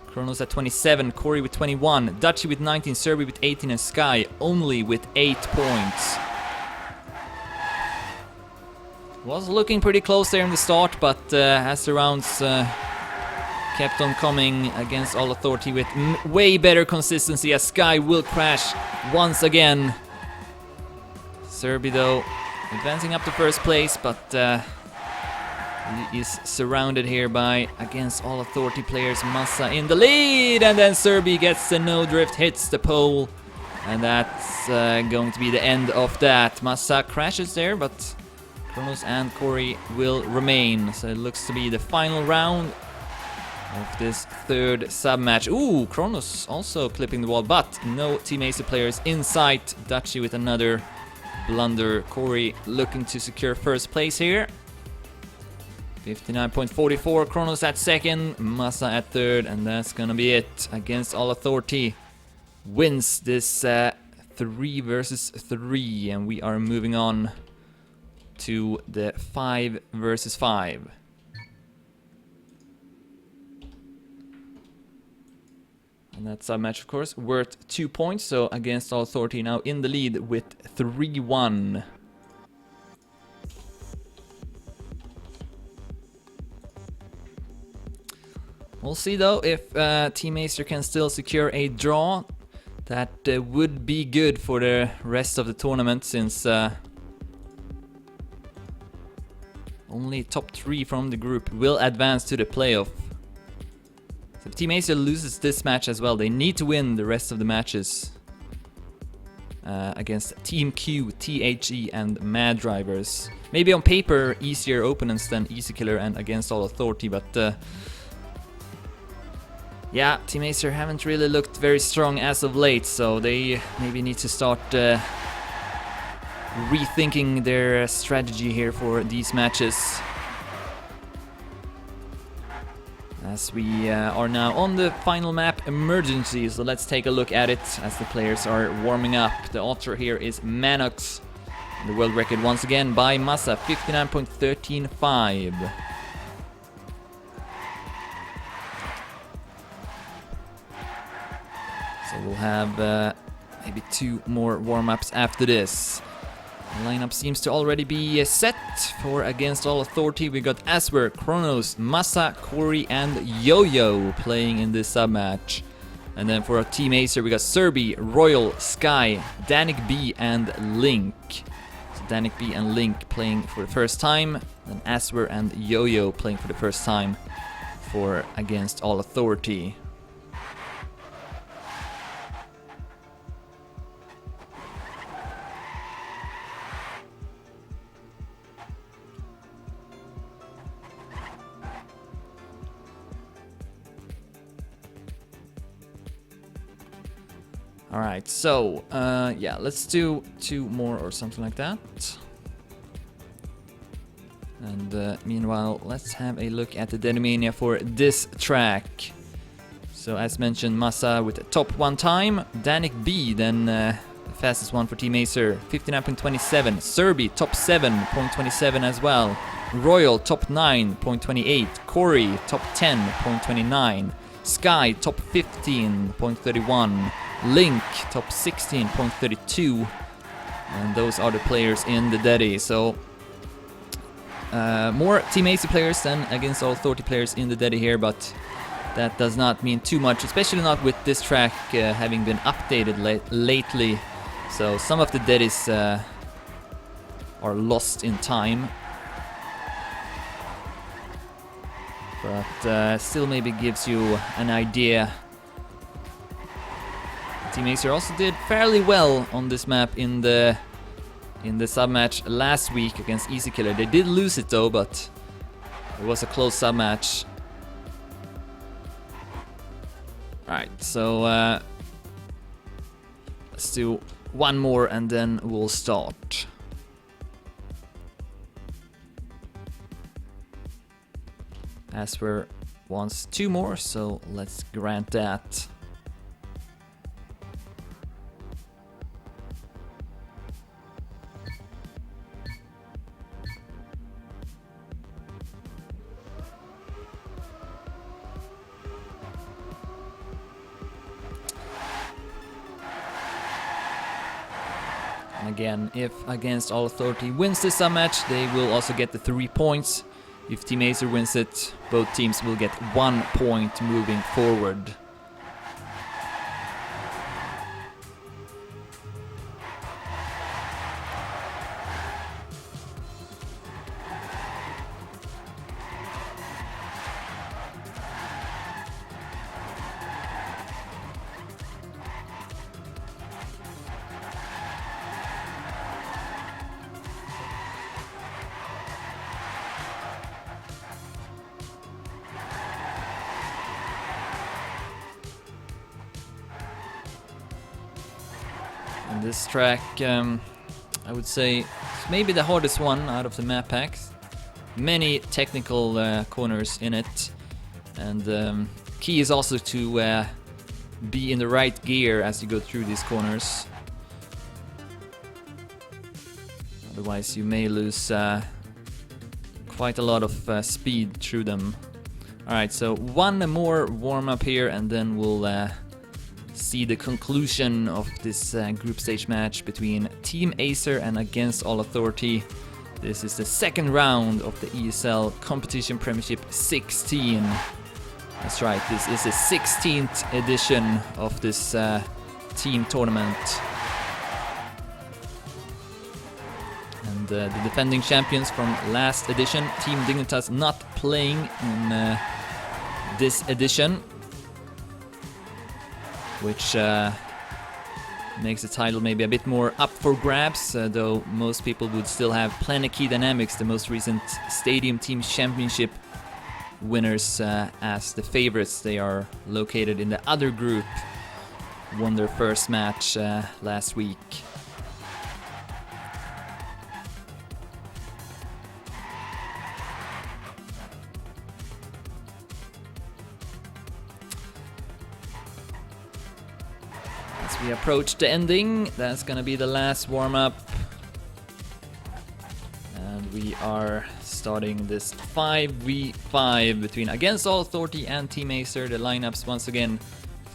Kronos at 27, Corey with 21, Dutchy with 19, Serbi with 18, and Sky only with 8 points. Was looking pretty close there in the start, but as the rounds kept on coming, Against All Authority with way better consistency, as Sky will crash once again. Serbi though advancing up to first place, but He is surrounded here by Against All Authority players. Massa in the lead, and then Serbi gets the no drift, hits the pole, and that's going to be the end of that. Massa crashes there, but Kronos and Corey will remain. So it looks to be the final round of this third sub-match. Ooh, Kronos also clipping the wall, but no Team Acer players in sight. Dutchy with another blunder. Corey looking to secure first place here. 59.44, Kronos at second, Massa at third, and that's gonna be it. Against All Authority wins this 3 versus 3, and we are moving on to the 5 versus 5. And that sub-match, of course, worth 2 points, so Against All Authority now in the lead with 3-1. We'll see though if Team Acer can still secure a draw. That would be good for the rest of the tournament, since only top 3 from the group will advance to the playoff. So if Team Acer loses this match as well, they need to win the rest of the matches against Team Q, THE, and Mad Drivers. Maybe on paper easier opponents than Easy Killer and Against All Authority, but yeah, Team Acer haven't really looked very strong as of late, so they maybe need to start rethinking their strategy here for these matches. As we are now on the final map, Emergency, so let's take a look at it as the players are warming up. The author here is Manox. The world record once again by Massa, 59.135. So we'll have maybe 2 more warm-ups after this. The lineup seems to already be set for Against All Authority. We got Acer, Kronos, Massa, Corey, and Yo-Yo playing in this sub-match. And then for our Team Acer, we got Serbi, Royal, Sky, Danik B, and Link. So Danik B and Link playing for the first time. Then Acer and Yo-Yo playing for the first time for Against All Authority. Alright, so, yeah, let's do 2 more or something like that. And meanwhile, let's have a look at the Denomania for this track. So, as mentioned, Massa with the top 1 time. Danik B, then the fastest one for Team Acer, 59.27. Serbi, top 7.27 as well. Royal, top 9.28. Corey, top 10.29. Sky, top 15.31. Link, top 16.32, and those are the players in the Daddy. So more Team Acer players than Against All Authority players in the Daddy here, but that does not mean too much, especially not with this track having been updated lately. So some of the Daddies are lost in time, but still maybe gives you an idea. Team Acer also did fairly well on this map in the sub-match last week against Easy Killer. They did lose it though, but it was a close sub-match. Alright, so let's do 1 more and then we'll start. Acer wants 2 more, so let's grant that. Again, if Against All Authority wins this sub-match, they will also get the 3 points. If Team Acer wins it, both teams will get 1 point moving forward. And this track, I would say, it's maybe the hardest one out of the map packs. Many technical corners in it, and key is also to be in the right gear as you go through these corners. Otherwise you may lose quite a lot of speed through them. Alright, so one more warm-up here and then we'll see the conclusion of this group stage match between Team Acer and Against All Authority. This is the second round of the ESL Competition Premiership 16. That's right, this is the 16th edition of this team tournament. And the defending champions from last edition, Team Dignitas, not playing in this edition, which makes the title maybe a bit more up for grabs, though most people would still have Planet Key Dynamics, the most recent Stadium Team Championship winners, as the favorites. They are located in the other group, won their first match last week. As we approach the ending, that's gonna be the last warm-up. And we are starting this 5v5 between Against All Authority and Team Acer. The lineups once again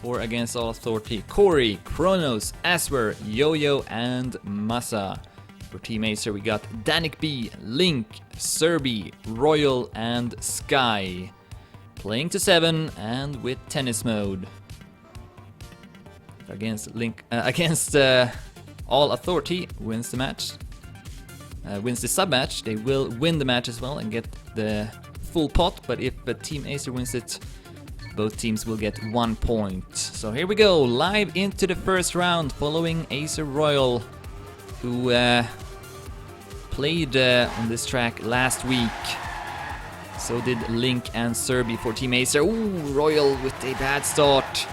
for Against All Authority: Corey, Kronos, Aswer, Yo-Yo, and Massa. For Team Acer we got Danik B, Link, Serbi, Royal, and Sky. Playing to 7 and with tennis mode. Against All Authority wins the match. Wins the sub-match, they will win the match as well and get the full pot, but if Team Acer wins it, both teams will get 1 point. So here we go, live into the first round, following Acer Royal, who played on this track last week. So did Link and Serbi for Team Acer. Ooh, Royal with a bad start.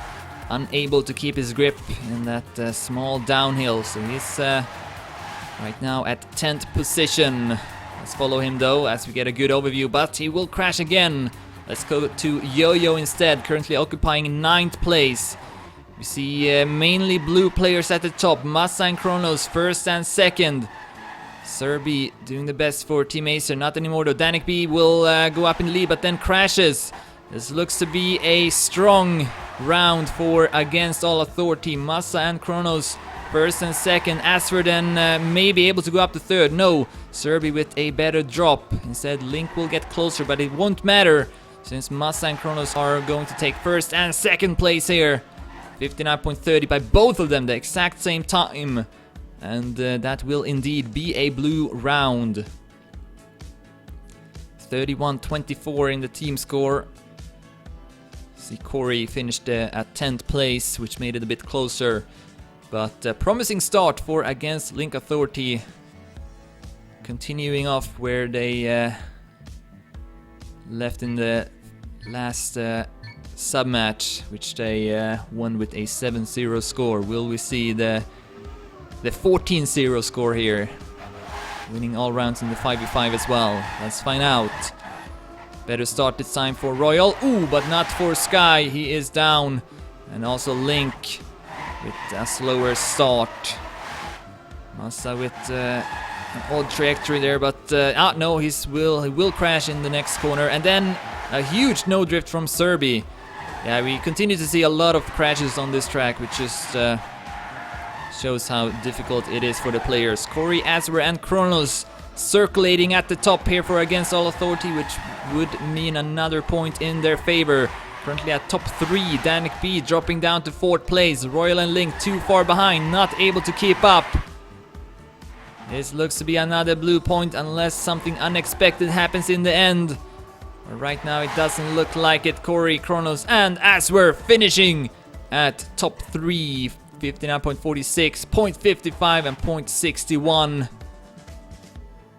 Unable to keep his grip in that small downhill, so he's right now at 10th position. Let's follow him though as we get a good overview, but he will crash again. Let's go to Yo-Yo instead, currently occupying 9th place. We see mainly blue players at the top, Massa and Kronos first and second. Serbi doing the best for Team Acer, not anymore though. Danik B will go up in the lead but then crashes. This looks to be a strong round for Against All Authority. Massa and Kronos first and second. Asford then may be able to go up to third. No, Serbi with a better drop. Instead, Link will get closer, but it won't matter since Massa and Kronos are going to take first and second place here. 59.30 by both of them, the exact same time. And that will indeed be a blue round. 31-24 in the team score. See, Corey finished at 10th place, which made it a bit closer. But promising start for Against Link Authority. Continuing off where they left in the last sub-match, which they won with a 7-0 score. Will we see the 14-0 score here? Winning all rounds in the 5v5 as well. Let's find out. Better start this time for Royal. Ooh, but not for Sky. He is down. And also Link with a slower start. Massa with an odd trajectory there, but no, he will crash in the next corner. And then a huge no drift from Serbi. Yeah, we continue to see a lot of crashes on this track, which just shows how difficult it is for the players. Corey, Acer, and Kronos circulating at the top here for Against All Authority, which would mean another point in their favor. Currently at top 3, Danik B dropping down to 4th place. Royal and Link too far behind, not able to keep up. This looks to be another blue point unless something unexpected happens in the end. But right now it doesn't look like it. Corey, Kronos, and Aswer finishing at top 3. 59.46, 0.55, and 0.61.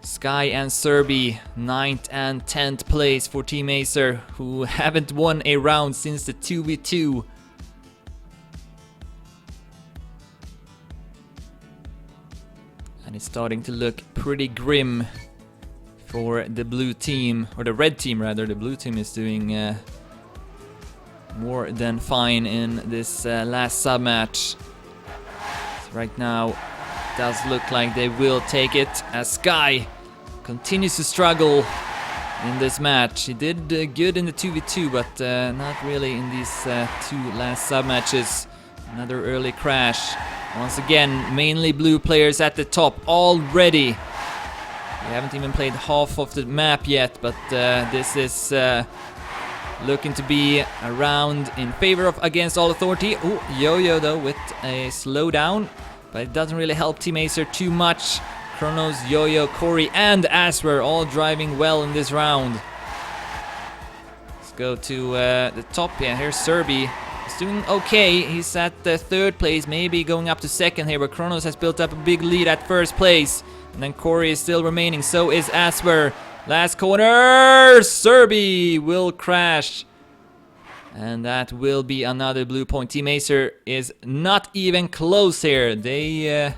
Sky and Serbi, 9th and 10th place for Team Acer, who haven't won a round since the 2v2. And it's starting to look pretty grim for the blue team, or the red team rather. The blue team is doing more than fine in this last sub-match. So right now, it does look like they will take it, as Sky continues to struggle in this match. He did good in the 2v2, but not really in these two last sub-matches. Another early crash. Once again, mainly blue players at the top already. We haven't even played half of the map yet, but this is looking to be a round in favor of Against All Authority. Oh, Yo-Yo though with a slowdown, but it doesn't really help Team Acer too much. Kronos, Yo-Yo, Corey and Acer all driving well in this round. Let's go to the top. Yeah, here's Serbi. He's doing okay. He's at the third place, maybe going up to second here, but Kronos has built up a big lead at first place. And then Corey is still remaining, so is Acer. Last corner, Serbi will crash. And that will be another blue point. Team Acer is not even close here. They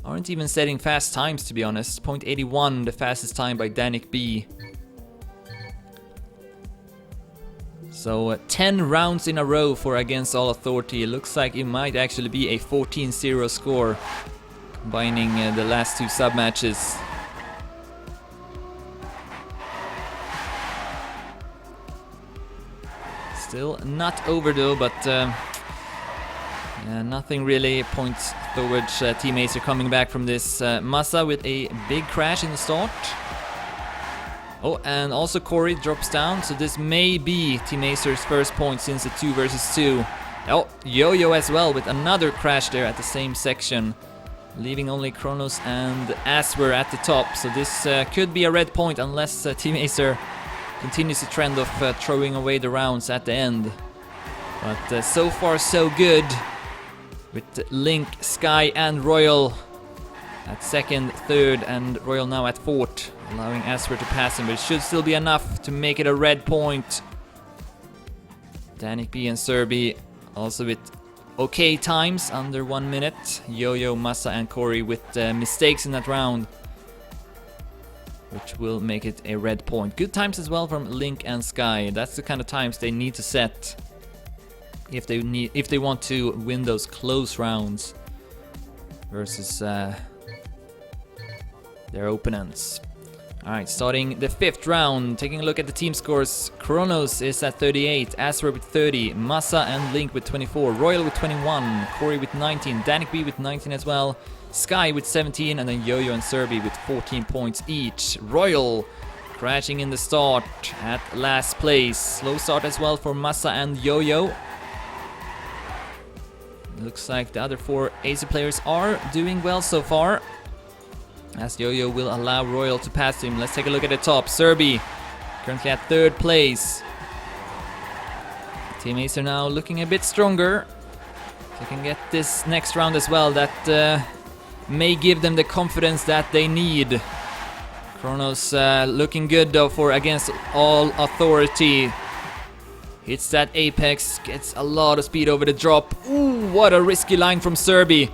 aren't even setting fast times, to be honest. 0.81, the fastest time by Danik B. So 10 rounds in a row for Against All Authority. It looks like it might actually be a 14-0 score, combining the last two sub-matches. Still not over though, but yeah, nothing really points towards Team Acer coming back from this. Massa with a big crash in the start. Oh, and also Corey drops down, so this may be Team Acer's first point since the 2 versus 2. Oh, Yo-Yo as well with another crash there at the same section, leaving only Kronos and Acer at the top. So this could be a red point unless Team Acer continues the trend of throwing away the rounds at the end. But so far so good, with Link, Sky and Royal at second, third, and Royal now at fourth, allowing Acer to pass him, but it should still be enough to make it a red point. Danik B and Serbi also with okay times, under 1 minute. Yo-Yo, Massa and Corey with mistakes in that round, which will make it a red point. Good times as well from Link and Sky. That's the kind of times they need to set if they want to win those close rounds versus their opponents. Alright, starting the 5th round, taking a look at the team scores. Kronos is at 38, Acer with 30, Massa and Link with 24, Royal with 21, Corey with 19, Danik B with 19 as well, Sky with 17, and then Yo-Yo and Serbi with 14 points each. Royal crashing in the start at last place. Slow start as well for Massa and Yo-Yo. Looks like the other 4 Acer players are doing well so far, as Yo-Yo will allow Royal to pass him. Let's take a look at the top. Serbi currently at 3rd place. Team Acer now looking a bit stronger. They can get this next round as well. That may give them the confidence that they need. Kronos looking good though for Against All Authority. Hits that apex, gets a lot of speed over the drop. Ooh, what a risky line from Serbi.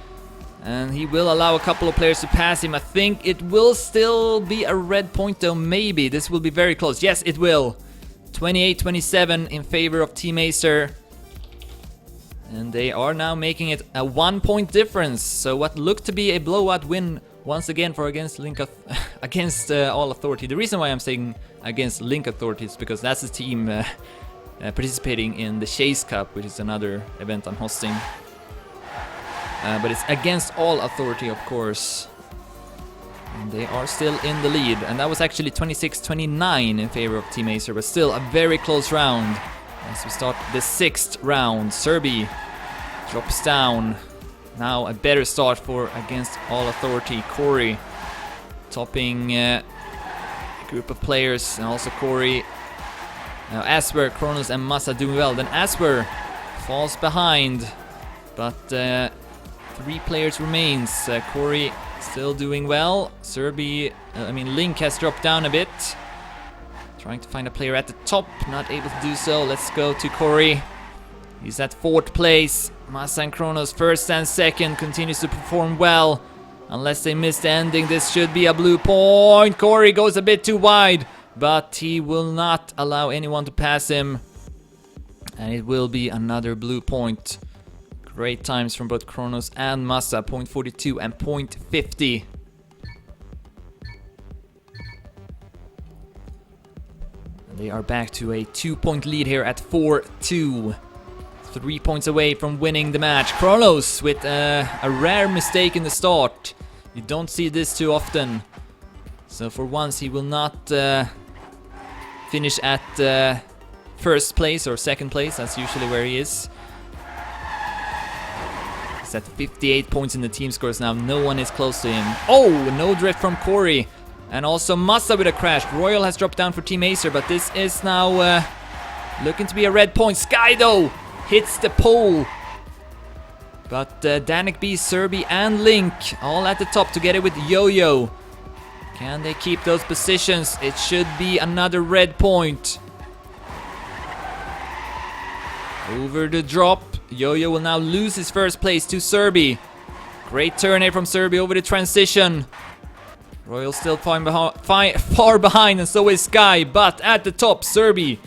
And he will allow a couple of players to pass him. I think it will still be a red point though, maybe. This will be very close. Yes, it will. 28-27 in favor of Team Acer. And they are now making it a 1-point difference. So what looked to be a blowout win once again for Against All Authority. The reason why I'm saying Against Link Authority is because that's the team participating in the Chase Cup, which is another event I'm hosting. But it's Against All Authority, of course. And they are still in the lead. And that was actually 26-29 in favor of Team Acer, but still a very close round. As we start the 6th round, Serbi drops down. Now a better start for Against All Authority. Corey topping a group of players, and also Corey. Acer, Kronos and Massa doing well. Then Acer falls behind, but 3 players remains. Corey still doing well. Link has dropped down a bit. Trying to find a player at the top, not able to do so. Let's go to Corey. He's at 4th place. Massa and Kronos 1st and 2nd, continues to perform well. Unless they missed the ending, this should be a blue point. Corey goes a bit too wide, but he will not allow anyone to pass him. And it will be another blue point. Great times from both Kronos and Massa, 0.42 and 0.50. They are back to a 2-point lead here at 4-2. 3 points away from winning the match. Kronos with a rare mistake in the start. You don't see this too often. So for once he will not finish at first place or second place. That's usually where he is. He's at 58 points in the team scores now. No one is close to him. Oh, no drift from Corey. And also Massa with a crash. Royal has dropped down for Team Acer, but this is now looking to be a red point. Sky though hits the pole. But Danik B, Serbi and Link all at the top together with Yo-Yo. Can they keep those positions? It should be another red point. Over the drop. Yo-Yo will now lose his first place to Serbi. Great turn here from Serbi over the transition. Royal still far behind, and so is Sky, but at the top, Serbi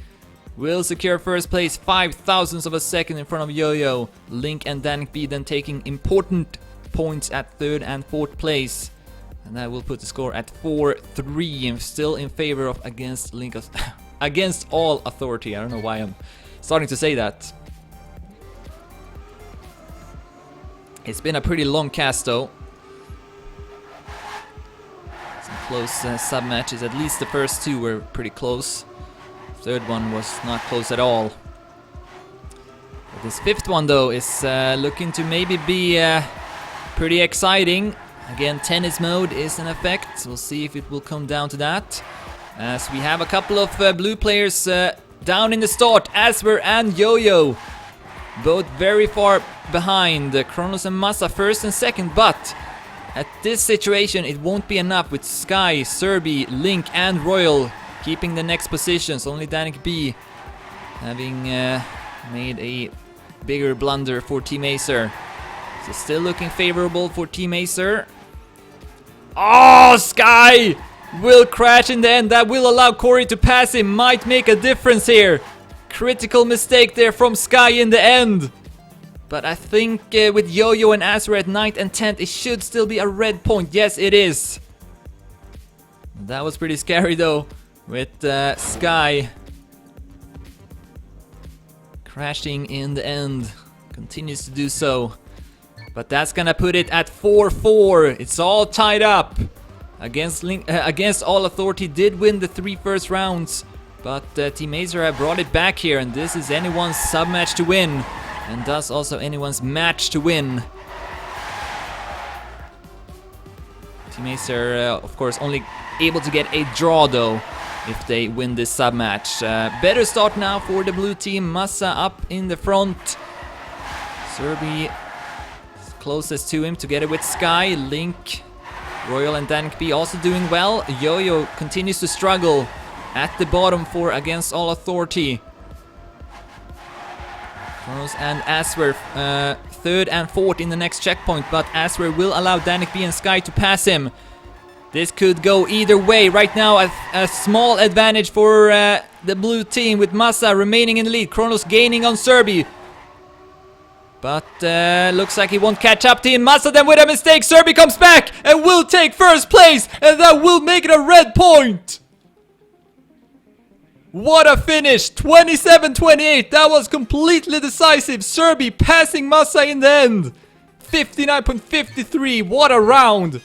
will secure first place, 0.005 of a second in front of Yo-Yo. Link and Danik B then taking important points at third and fourth place. And that will put the score at 4-3, and still in favor of against all authority. I don't know why I'm starting to say that. It's been a pretty long cast though. Close sub matches. At least the first two were pretty close. Third one was not close at all. But this fifth one though is looking to maybe be pretty exciting. Again, tennis mode is in effect. We'll see if it will come down to that. As we have a couple of blue players down in the start. Acer and Yo-Yo. Both very far behind. Kronos and Massa first and second, but at this situation, it won't be enough with Sky, Serbi, Link and Royal keeping the next positions. Only Danik B having made a bigger blunder for Team Acer. So still looking favorable for Team Acer. Oh, Sky will crash in the end. That will allow Corey to pass him. Might make a difference here. Critical mistake there from Sky in the end. But I think with Yo-Yo and Acer at 9th and 10th, it should still be a red point. Yes, it is. That was pretty scary though, with Sky crashing in the end. Continues to do so. But that's gonna put it at 4-4. It's all tied up. Against All Authority did win the 3 first rounds. But Team Acer have brought it back here, and this is anyone's sub-match to win. And thus also anyone's match to win. Team Acer, of course, only able to get a draw though if they win this sub-match. Better start now for the blue team. Massa up in the front. Serbi closest to him together with Sky. Link, Royal and Danik B also doing well. Yo-Yo continues to struggle at the bottom for Against All Authority. Kronos and Acer third and fourth in the next checkpoint, but Acer will allow Danik B and Sky to pass him. This could go either way. Right now a small advantage for the blue team with Massa remaining in the lead. Kronos gaining on Serbi. But looks like he won't catch up to him. Massa then with a mistake. Serbi comes back and will take first place, and that will make it a red point. What a finish! 27-28. That was completely decisive. Serbi passing Massa in the end. 59.53. What a round.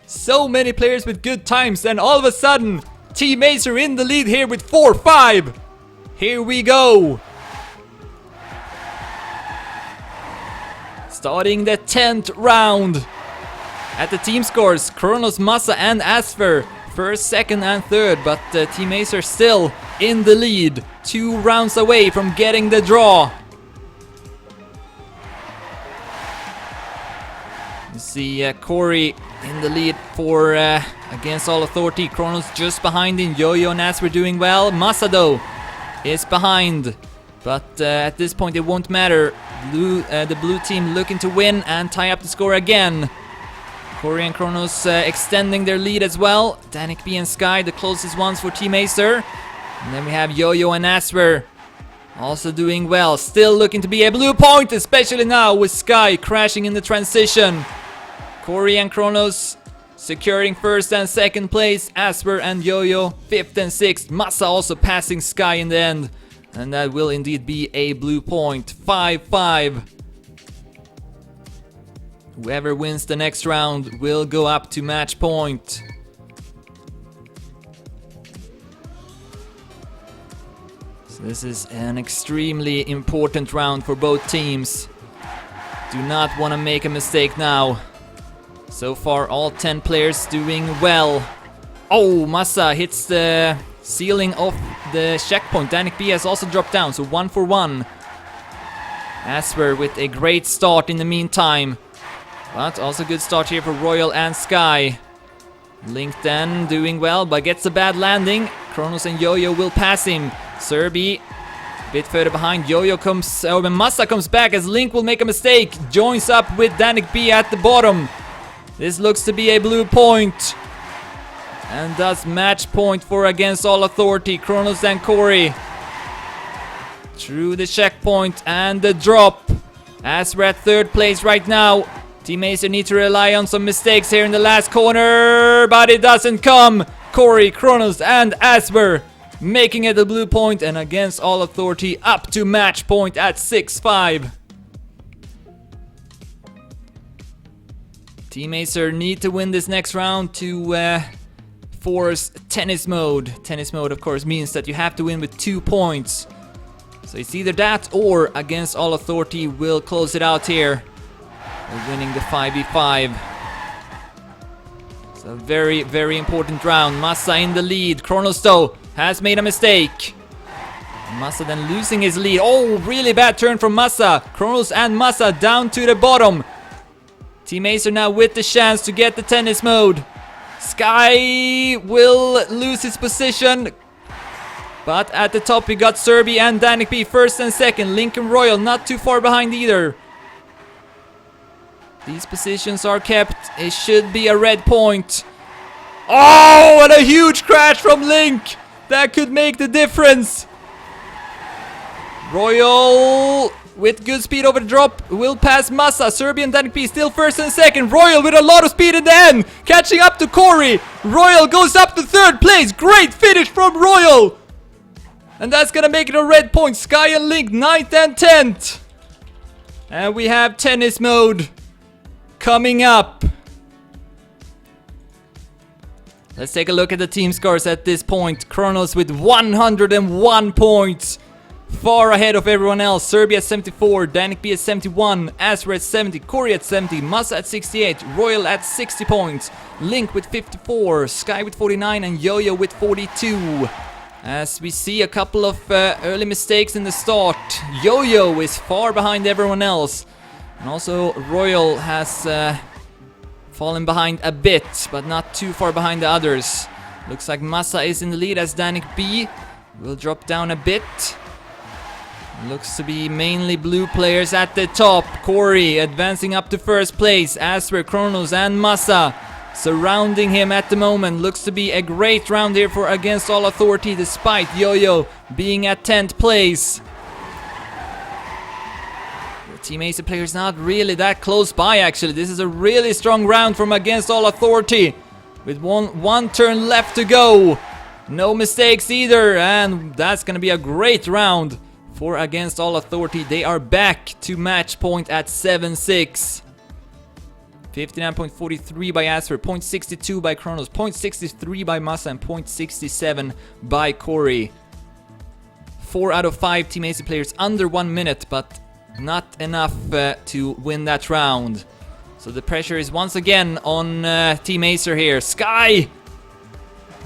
So many players with good times, and all of a sudden Team Acer in the lead here with 4-5. Here we go. Starting the 10th round. At the team scores, Kronos, Massa and Acer first, second and third, but Team Acer still in the lead, 2 rounds away from getting the draw. You see Corey in the lead for Against All Authority. Kronos just behind him. Yo-Yo and Acer doing well. Massa though is behind, but at this point it won't matter. The blue team looking to win and tie up the score again. Corey and Kronos extending their lead as well. Danik B and Sky, the closest ones for Team Acer. And then we have Yo-Yo and Acer also doing well. Still looking to be a blue point, especially now with Sky crashing in the transition. Corey and Kronos securing first and second place. Acer and Yo-Yo 5th and 6th. Massa also passing Sky in the end. And that will indeed be a blue point. 5-5. Whoever wins the next round will go up to match point. So this is an extremely important round for both teams. Do not want to make a mistake now. So far all 10 players doing well. Oh, Massa hits the ceiling of the checkpoint. Danik B has also dropped down, so 1 for 1. Acer with a great start in the meantime. But also good start here for Royal and Sky. Link then doing well, but gets a bad landing. Kronos and Yo-Yo will pass him. Serbi a bit further behind. Yo-Yo comes, when Massa comes back as Link will make a mistake. Joins up with Danik B at the bottom. This looks to be a blue point. And thus match point for Against All Authority. Kronos and Corey. Through the checkpoint and the drop. As we're at 3rd place right now. Team Acer need to rely on some mistakes here in the last corner, but it doesn't come. Corey, Kronos, and Acer making it a blue point, and Against All Authority up to match point at 6-5. Team Acer need to win this next round to force tennis mode. Tennis mode, of course, means that you have to win with 2 points. So it's either that or Against All Authority will close it out here. Winning the 5v5. It's a very, very important round. Massa in the lead. Kronos though has made a mistake. Massa then losing his lead. Oh, really bad turn from Massa. Kronos and Massa down to the bottom. Team Acer now with the chance to get the tennis mode. Sky will lose his position. But at the top we got Serbi and Danik B 1st and 2nd. Link and Royal not too far behind either. These positions are kept. It should be a red point. Oh, and a huge crash from Link. That could make the difference. Royal with good speed over the drop will pass Massa. Serbian Danik B still 1st and 2nd. Royal with a lot of speed in the end. Catching up to Corey. Royal goes up to 3rd place. Great finish from Royal. And that's gonna make it a red point. Sky and Link 9th and 10th. And we have tennis mode coming up. Let's take a look at the team scores at this point. Kronos with 101 points. Far ahead of everyone else. Serbia at 74, Danik B at 71, Acer at 70, Corey at 70, Massa at 68, Royal at 60 points, Link with 54, Sky with 49 and Yo-Yo with 42. As we see a couple of early mistakes in the start. Yo-Yo is far behind everyone else. And also Royal has fallen behind a bit, but not too far behind the others. Looks like Massa is in the lead as Danik B will drop down a bit. Looks to be mainly blue players at the top. Corey advancing up to 1st place. Acer, Kronos and Massa surrounding him at the moment. Looks to be a great round here for Against All Authority despite Yo-Yo being at 10th place. Team Acer players not really that close by actually. This is a really strong round from Against All Authority. With one turn left to go. No mistakes either. And that's gonna be a great round for Against All Authority. They are back to match point at 7-6. 59.43 by Acer, 0.62 by Kronos, 0.63 by Massa and 0.67 by Corey. 4 out of 5 Team Acer players under 1 minute, but not enough to win that round. So the pressure is once again on Team Acer here. Sky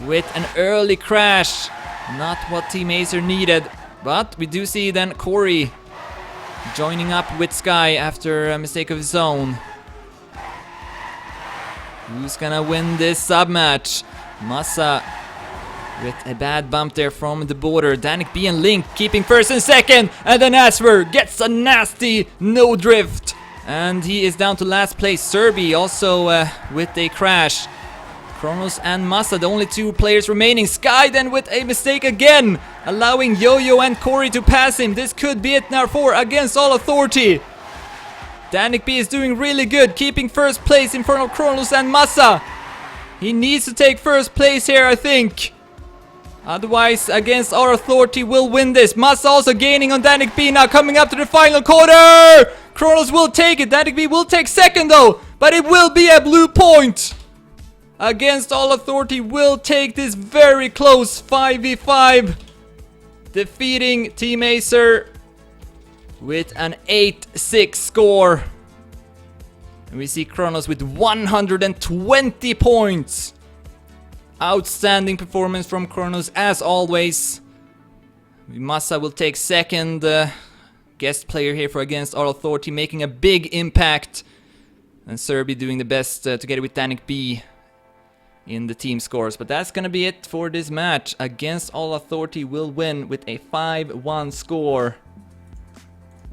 with an early crash. Not what Team Acer needed. But we do see then Corey joining up with Sky after a mistake of his own. Who's gonna win this sub-match? Massa with a bad bump there from the border. Danik B and Link keeping 1st and 2nd. And then Acer gets a nasty no drift. And he is down to last place. Serbi also with a crash. Kronos and Massa, the only two players remaining. Sky then with a mistake again, allowing Yo-Yo and Corey to pass him. This could be it now for Against All Authority. Danik B is doing really good, keeping first place in front of Kronos and Massa. He needs to take first place here, I think. Otherwise, Against All Authority will win this. Massa also gaining on Danik B now, coming up to the final quarter. Kronos will take it. Danik B will take second though, but it will be a blue point. Against All Authority will take this very close 5v5, defeating Team Acer with an 8-6 score. And we see Kronos with 120 points. Outstanding performance from Kronos as always. Massa will take second, guest player here for Against All Authority, making a big impact. And Serbi doing the best together with Danik B in the team scores. But that's gonna be it for this match. Against All Authority will win with a 5-1 score.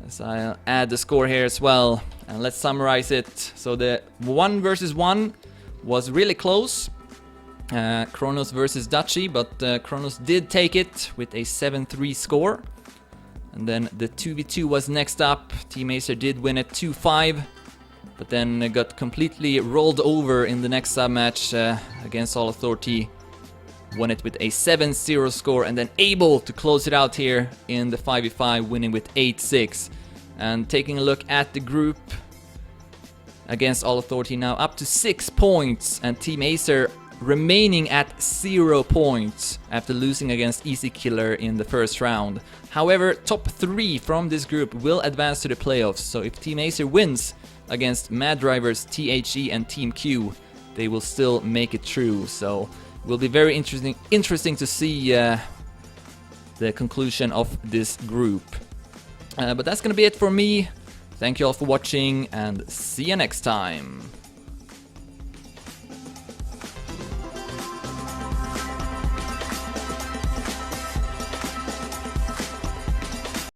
As I'll add the score here as well, and let's summarize it. So the 1 versus 1 was really close, Kronos versus Dutchy, but Kronos did take it with a 7-3 score. And then the 2v2 was next up. Team Acer did win it 2-5, but then got completely rolled over in the next sub-match. Against All Authority won it with a 7-0 score, and then able to close it out here in the 5v5, winning with 8-6. And taking a look at the group, Against All Authority now up to 6 points, and Team Acer remaining at 0 points after losing against Easy Killer in the first round. However, top 3 from this group will advance to the playoffs, so if Team Acer wins against Mad Drivers, THE and Team Q, they will still make it through. So it will be very interesting to see the conclusion of this group. But that's gonna be it for me. Thank you all for watching, and see you next time.